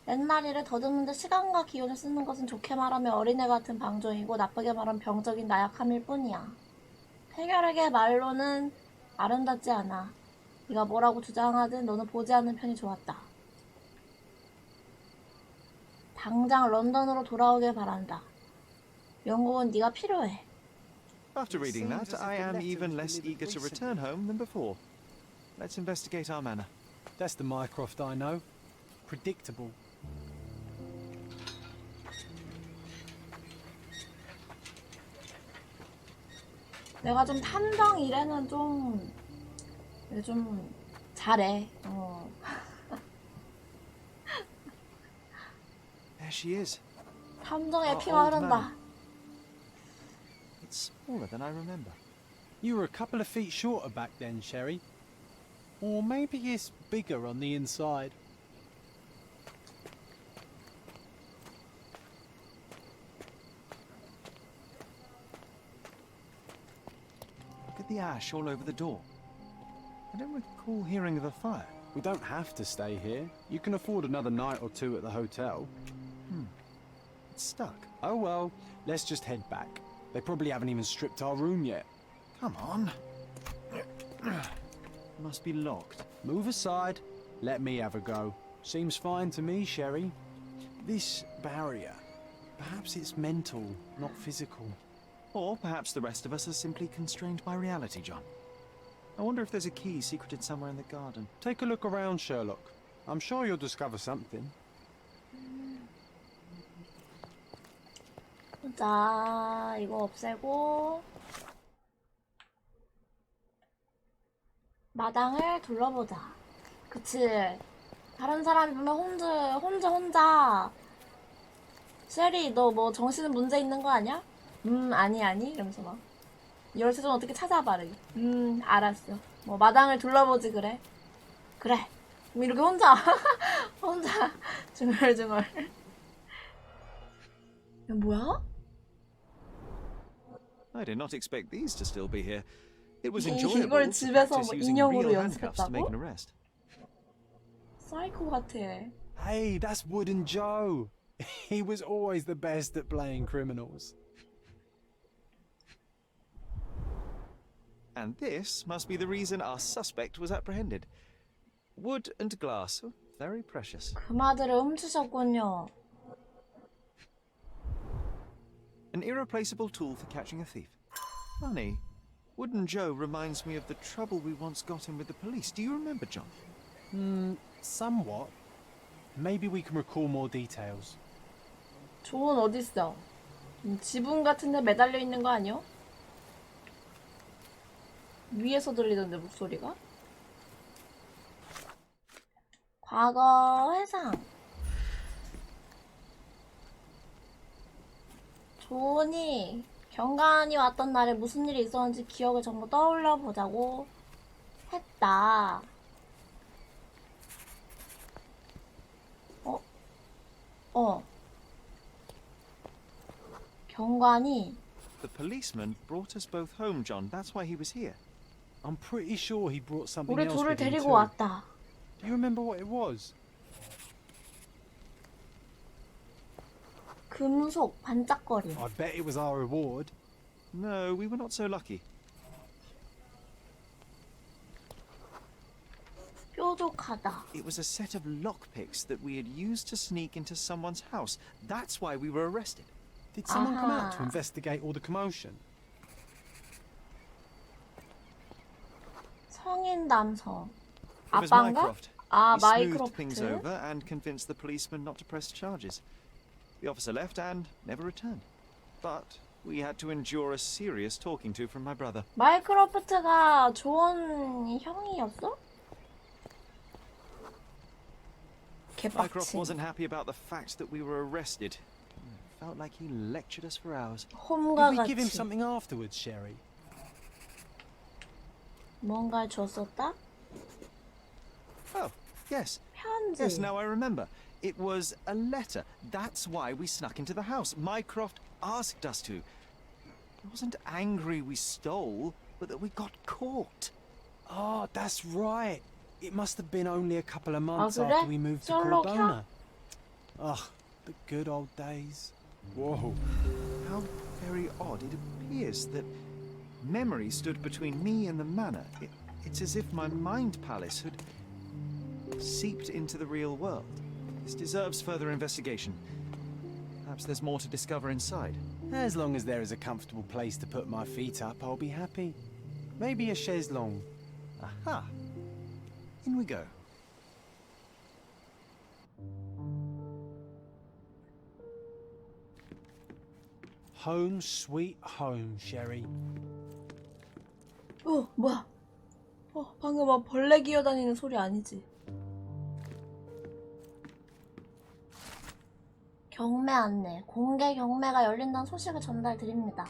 옛날 일을 더듬는데 시간과 기운을 쓰는 것은 좋게 말하면 어린애 같은 방종이고 나쁘게 말하면 병적인 나약함일 뿐이야. 폐결에게 말로는 아름답지 않아. 네가 뭐라고 주장하든 너는 보지 않는 편이 좋았다. 당장 런던으로 돌아오길 바란다. 영국은 네가 필요해. After reading that, I am even less eager to return home than before. Let's investigate our manor. That's the Mycroft I know. Predictable. 내가 좀 탐정 일에는 좀 잘해. There she is. 탐정의 Our 피가 old 흐른다. man. It's smaller than I remember. You were a couple of feet shorter back then, Sherry. Or maybe it's bigger on the inside. Look at the ash all over the door. I don't recall hearing of a fire. We don't have to stay here. You can afford another night or two at the hotel. It's stuck. Oh well, let's just head back. They probably haven't even stripped our room yet. Come on. Must be locked. Move aside. Let me have a go. Seems fine to me, Sherry. This barrier, perhaps it's mental, not physical. Or perhaps the rest of us are simply constrained by reality, John. I wonder if there's a key secreted somewhere in the garden. Take a look around, Sherlock. I'm sure you'll discover something. 자, 이거 없애고 마당을 둘러보자. 그치. 다른 사람이 보면 혼자 쉐리 너 뭐 정신 문제 있는 거 아니야? 아니 이러면서 막 열쇠 좀 어떻게 찾아봐. 알았어. 뭐 마당을 둘러보지 그래. 그래. 이렇게 혼자 중얼중얼. 이거 뭐야? I did not expect these to still be here. It was 이걸 enjoyable to 집에서 practice 뭐 using 인형으로 real handcuffs to make 연습했다고? an arrest. 사이코 같아. Hey, that's Wooden Joe. He was always the best at playing criminals. And this must be the reason our suspect was apprehended. Wood and glass, oh, very precious. 금화들을 훔치셨군요. An irreplaceable tool for catching a thief. Funny, Wooden Joe reminds me of the trouble we once got in with the police. Do you remember, John? Somewhat. Maybe we can recall more details. 존 어딨어? 지붕 같은데 매달려 있는 거 아니야? 위에서 들리던데 목소리가? 과거 회상. 존이 경관이 왔던 날에 무슨 일이 있었는지 기억을 전부 떠올려 보자고 했다. 경관이 The policeman brought us both home, John. That's why he was here. I'm pretty sure he brought something 우리 else 둘을 with him 데리고 too. 왔다. Do you remember what it was? 금속 반짝거림. I bet it was our reward. No, we were not so lucky. 뾰족하다. It was a set of lockpicks that we had used to sneak into someone's house. That's why we were arrested. Did someone come out to Aha. investigate all the commotion? 성인 남성. It was 아빠인가? Mycroft. 아, He smoothed things 마이크로프트. over and convinced the policeman not to press charges. The officer left and never returned. But we had to endure a serious talking to from my brother. 마이크로프트가 존 형이었어? Mycroft 개빡치. wasn't happy about the fact that we were arrested. Felt like he lectured us for hours. 홈과 Did we give him 같이 something afterwards, Sherry? 뭔가를 줬었다? Oh, yes. 편지. Yes, now I remember. It was a letter. That's why we snuck into the house. Mycroft asked us to. He wasn't angry we stole, but that we got caught. Oh, that's right. It must have been only a couple of months 그래? after we moved to 셜록이야? Cordona. Ugh, the good old days. Whoa. How very odd it appears that memory stood between me and the manor. It's as if my mind palace had seeped into the real world. This deserves further investigation. Perhaps there's more to discover inside. As long as there is a comfortable place to put my feet up, I'll be happy. Maybe a chaise longue. Aha! In we go. Home sweet home, Sherry. 뭐야? 방금 막 벌레 기어다니는 소리 아니지? 경매 안내. 공개 경매가 열린다는 소식을 전달드립니다.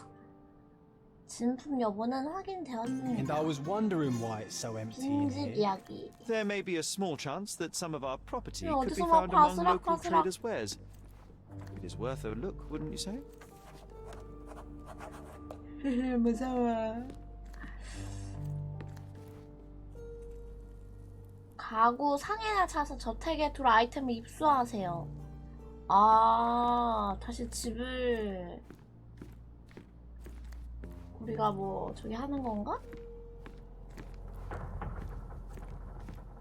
진품 여부는 And 확인되었습니다. I was wondering why it's so empty in 빈집 here. 이야기. There may be a small chance that some of our property 야, could be 어디서 막 found among local 바스락바스락. traders' wares. It is worth a look, wouldn't you say? 무서워. 가구 상인을 찾아서 저택에 둘 아이템을 입수하세요. 아, 다시 집을 우리가 뭐 저기 하는 건가?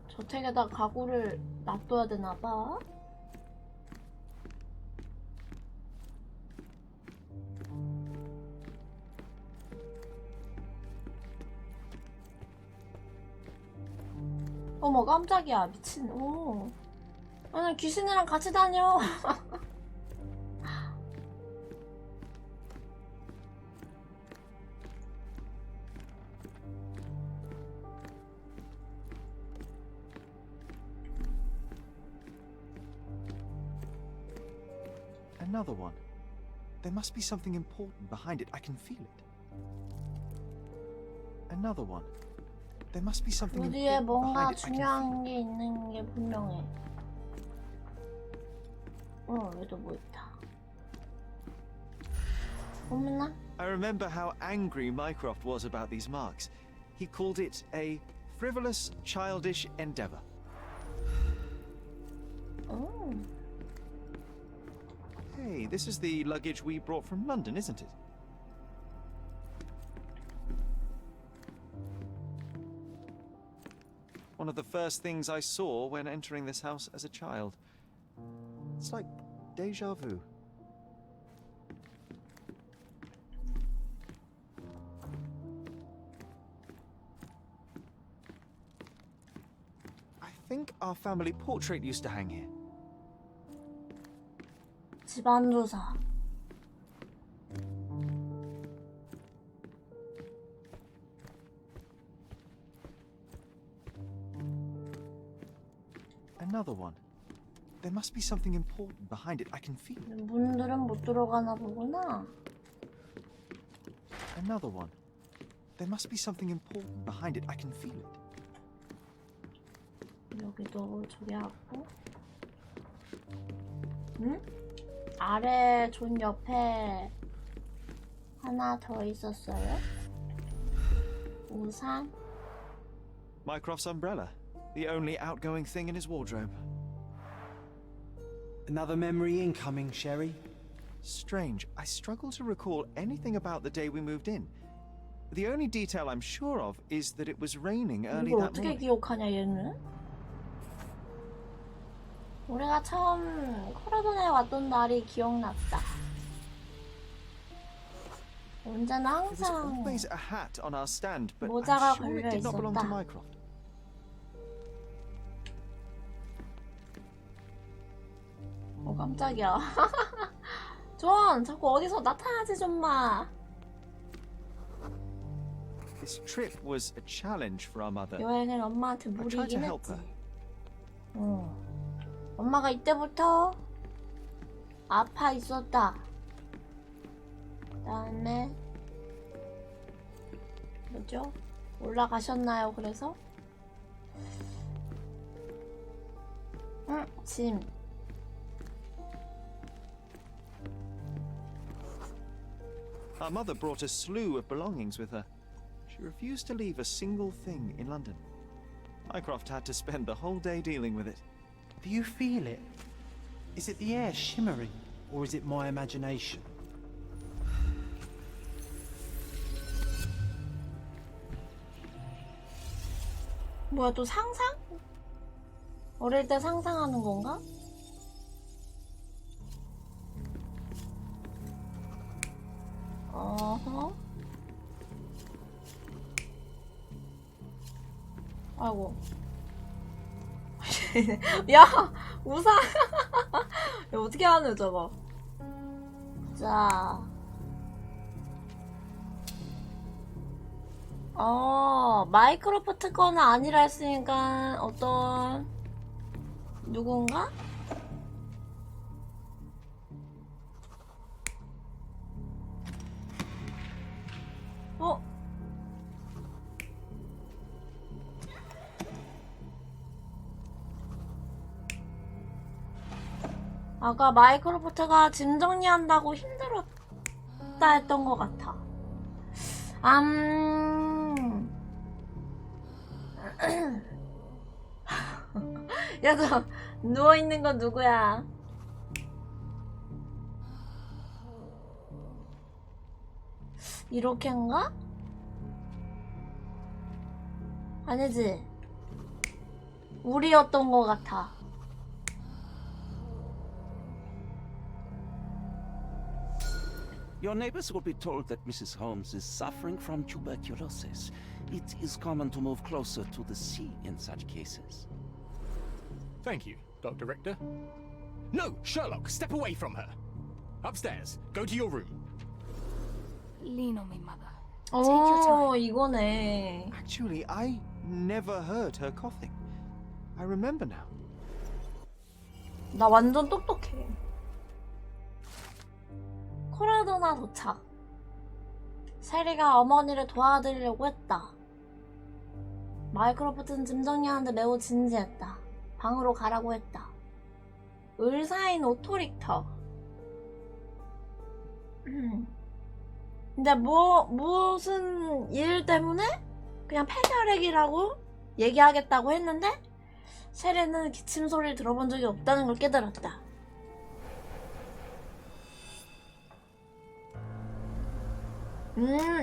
저택에다 가구를 놔둬야 되나봐. 어머 깜짝이야 미친. 오 아니 귀신이랑 같이 다녀. Another one. There must be something important behind it. I can feel it. Another one. There must be something 우리에 important 뭔가 behind it. I can feel 중요한 게 있는 게 분명해. 여기도 뭐 있다. 어머나. I remember how angry Mycroft was about these marks. He called it a frivolous, childish endeavor. Hey, this is the luggage we brought from London, isn't it? One of the first things I saw when entering this house as a child. It's like déjà vu. I think our family portrait used to hang here. 집안 조사. Another one. There must be something important behind it. I can feel it. 문들은 못 들어가나 보구나. Another one. There must be something important behind it. I can feel it. 여기도 저기 하고. 응? 아래 존 옆에 하나 더 있었어요. 우산. Mycroft's umbrella. The only outgoing thing in his wardrobe. Another memory incoming, Sherry. Strange. I struggle to recall anything about the day we moved in. The only detail I'm sure of is that it was raining early 이걸 that 어떻게 morning. 기억하냐 얘는? 우리가 처음 코라돈에 왔던 날이 기억났다. 언제나 There was 항상 always a hat on our stand, but 모자가 I'm sure it 걸려 did not belong to 있었다. Mycroft. 깜짝이야. 존, 자꾸 어디서 나타나지 좀 마. This trip was a challenge for our mother. 여행은 엄마한테 I tried to 무리긴 help 했지. her. 엄마가 이때부터 아파 있었다. 그다음에 뭐죠? 올라가셨나요? 그래서? 짐. Our mother brought a slew of belongings with her. She refused to leave a single thing in London. Mycroft had to spend the whole day dealing with it. Do you feel it? Is it the air shimmering, or is it my imagination? 뭐야 또 상상? 어릴 때 상상하는 건가? 어허. 아이고. 야 우산. 야, 어떻게 하는 저거? 자. 마이크로프트 거는 아니라 했으니까 어떤 누군가? 아까 마이크로프트가 짐 정리한다고 힘들었다 했던 것 같아. 야, 너 누워있는 건 누구야? 이렇게인가? 아니지? 우리였던 것 같아. Your neighbors will be told that Mrs. Holmes is suffering from tuberculosis. It is common to move closer to the sea in such cases. Thank you, Dr. Richter. No, Sherlock, step away from her. Upstairs. Go to your room. Lean on me, mother. 이거네. Actually, I never heard her coughing. I remember now. 나 완전 똑똑해. 코라도나 도착. 셰리가 어머니를 도와드리려고 했다. 마이크로프트는 짐 정리하는데 매우 진지했다. 방으로 가라고 했다. 의사인 오토릭터. 근데 무슨 일 때문에 그냥 폐결핵이라고 얘기하겠다고 했는데 셰리는 기침 소리를 들어본 적이 없다는 걸 깨달았다.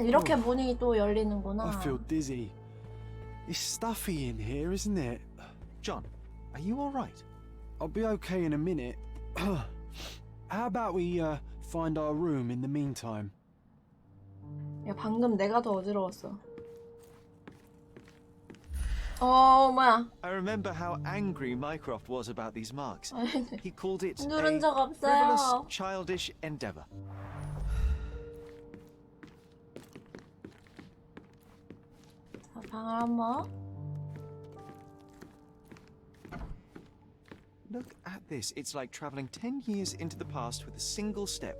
이렇게 문이 또 열리는구나. I feel dizzy. It's stuffy in here, isn't it? John, are you all right? I'll be okay in a minute. How about we find our room in the meantime? 야, 방금 내가 더 어지러웠어. 뭐야? I remember how angry Mycroft was about these marks. He called it 누른 적 a frivolous, 없어요. childish endeavor. 자, 방을 한번. Look at this. It's like traveling 10 years into the past with a single step.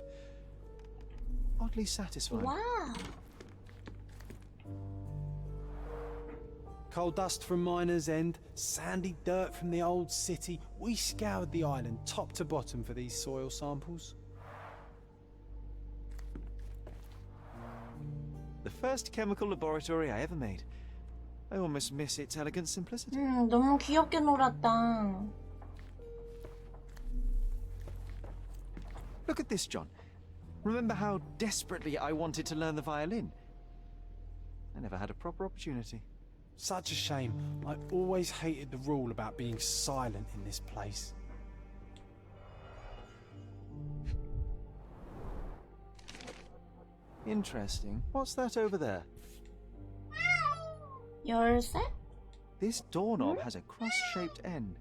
Oddly satisfying. Wow. Coal dust from Miner's End, sandy dirt from the old city. We scoured the island top to bottom for these soil samples. The first chemical laboratory I ever made. I almost miss its elegant simplicity. 너무 귀엽게 놀았다. Look at this, John. Remember how desperately I wanted to learn the violin? I never had a proper opportunity. Such a shame. I always hated the rule about being silent in this place. Interesting. What's that over there? 열쇠? This doorknob has a cross-shaped end.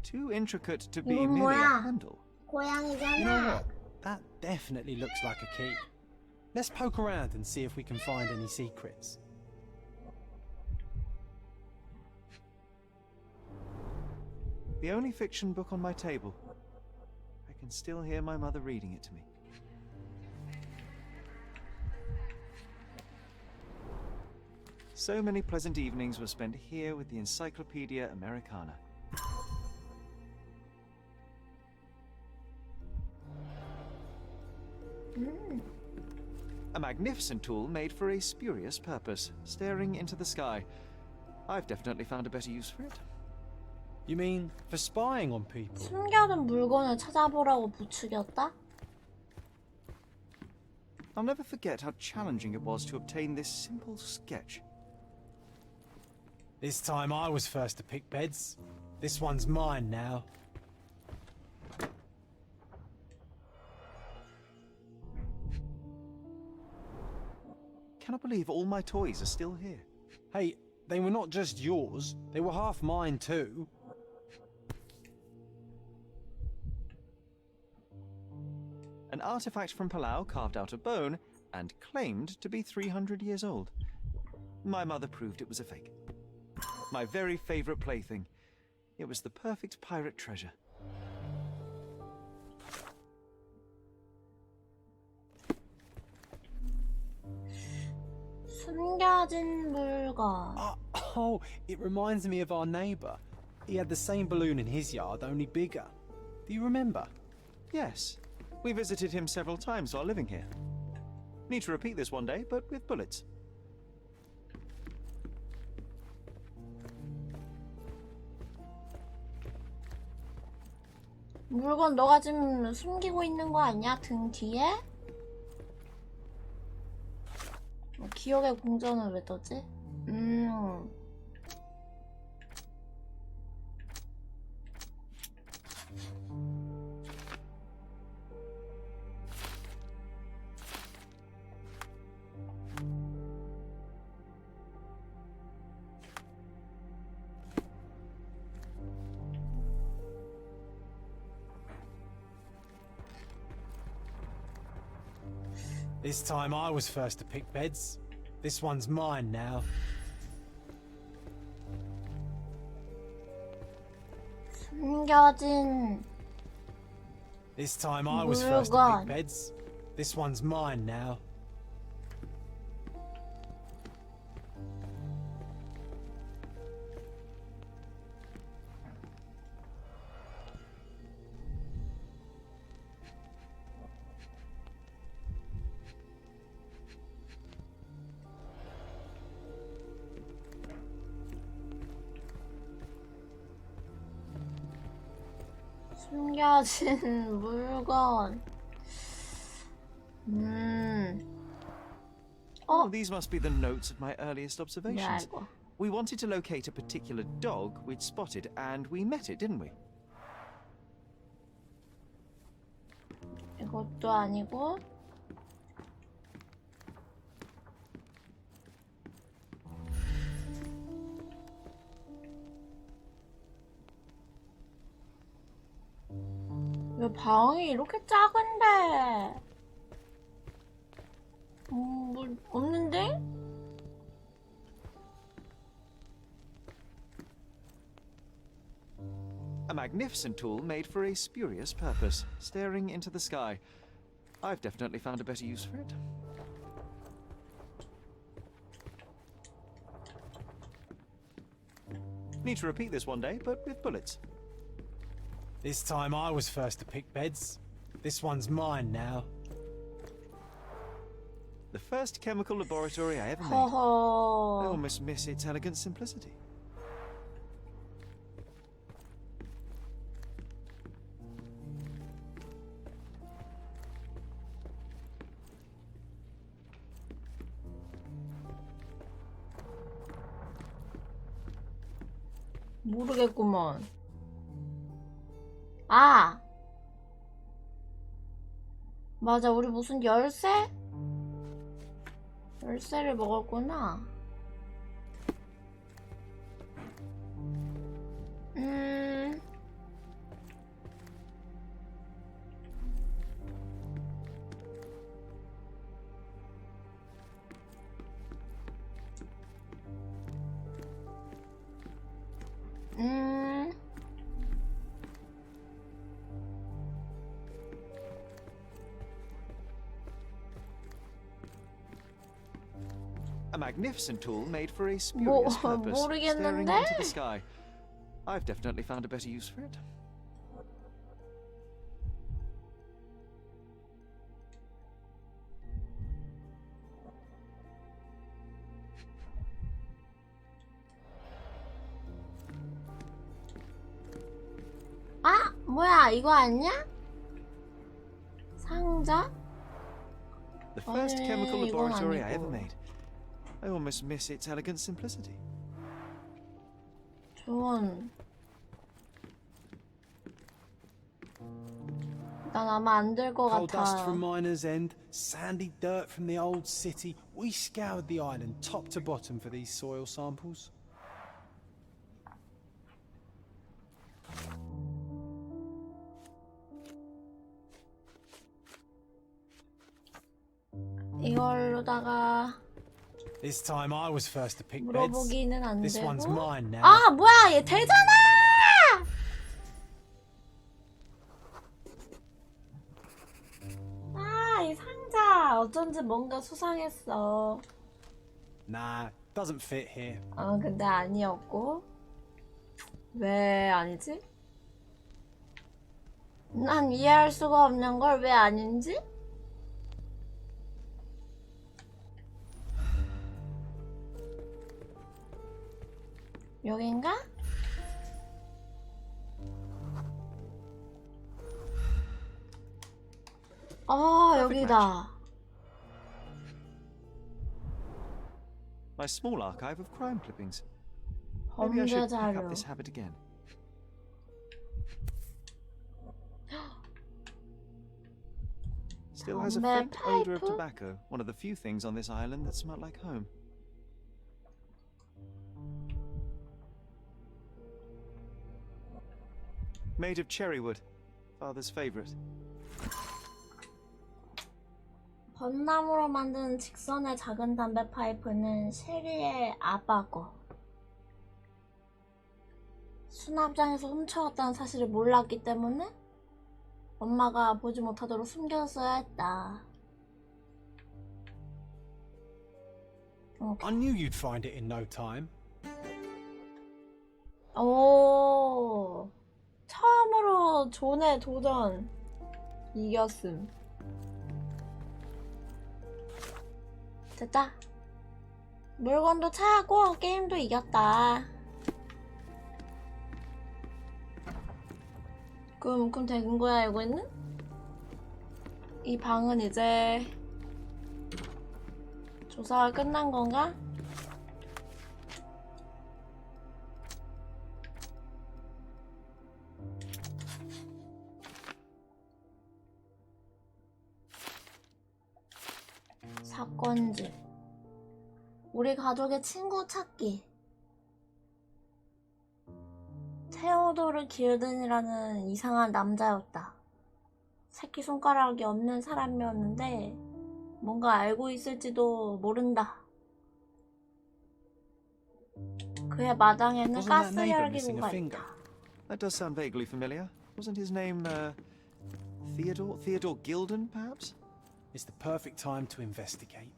Too intricate to be 이건 merely a 뭐야? handle. You know 고양이잖아. what? That definitely looks like a key. Let's poke around and see if we can find any secrets. The only fiction book on my table. I can still hear my mother reading it to me. So many pleasant evenings were spent here with the Encyclopedia Americana. A magnificent tool made for a spurious purpose, staring into the sky. I've definitely found a better use for it. You mean for spying on people? 숨겨둔 물건을 찾아보라고 부추겼다? I'll never forget how challenging it was to obtain this simple sketch. This time I was first to pick beds. This one's mine now. Cannot believe all my toys are still here. Hey, they were not just yours. They were half mine too. An artifact from Palau carved out of bone and claimed to be 300 years old. My mother proved it was a fake. My very favorite plaything. It was the perfect pirate treasure. 숨겨진 물건. Oh, it reminds me of our neighbour. He had the same balloon in his yard, only bigger. Do you remember? Yes. We visited him several times while living here. Need to repeat this one day, but with bullets. 물건 너가 지금 숨기고 있는 거 아니야? 등 뒤에? 기억의 공전은 왜 떠지? This time I was first to pick beds. This one's mine now. 숨겨진 This time I was first to pick beds. This one's mine now. 숨겨진 물건. Oh, these must be the notes of my earliest observations. 이거. We wanted to locate a particular dog we'd spotted, and we met it, didn't we? 이것도 아니고. 왜 방이 이렇게 작은데? 뭐 없는데? A magnificent tool made for a spurious purpose, staring into the sky. I've definitely found a better use for it. Need to repeat this one day, but with bullets. This time I was first to pick beds. This one's mine now. The first chemical laboratory I ever made. 허허. I almost miss its elegant simplicity. 모르겠구먼. 아! 맞아, 우리 무슨 열쇠? 열쇠를 먹었구나. A magnificent tool made for a spurious purpose, staring 모르겠는데? into the sky. I've definitely found a better use for it. 아! 뭐야, 이거 아니야? 상자? The first chemical 이건 laboratory I ever 아니고. made. I almost miss its elegant simplicity. 좋은. 난 아마 안 될 것 Coal dust 같아. from Miner's End, sandy dirt from the old city. We scoured the island top to bottom for these soil samples. 이걸로다가 This time I was first to pick beds. 물어보기는 안 This one's 되고. mine now. 아, 뭐야, 얘 되잖아! 아, 이 상자 어쩐지 뭔가 수상했어. Nah, doesn't fit here. 근데 아니었고. 왜 아니지? 난 이해할 수가 없는 걸 왜 아닌지? 여긴가? 여기다. My small archive of crime clippings. Maybe I 범죄 should pick up 자료. this habit again. Still has a 담배 faint odor of 파이프? tobacco. One of the few things on this island that smell like home. Made of cherry wood. Father's favorite. 벚나무로 만든 직선의 작은 담배 파이프는 셰리의 아빠고 수납장에서 훔쳐왔다는 사실을 몰랐기 때문에 엄마가 보지 못하도록 숨겼어야 했다. I knew you'd find it in no time. 오, 처음으로 존의 도전 이겼음. 됐다. 물건도 차고 게임도 이겼다. 그럼 된 거야, 이거는? 이 방은 이제 조사가 끝난 건가? 사건지. 우리 가족의 친구 찾기. 테오도르 길든이라는 이상한 남자였다. 새끼손가락이 없는 사람이었는데 뭔가 알고 있을지도 모른다. 그의 마당에는 Wasn't that 가스 neighbor missing 열기구가 a finger? 있다. That does sound vaguely familiar. Wasn't his name, Theodore? Theodore Gilden, perhaps? It's the perfect time to investigate.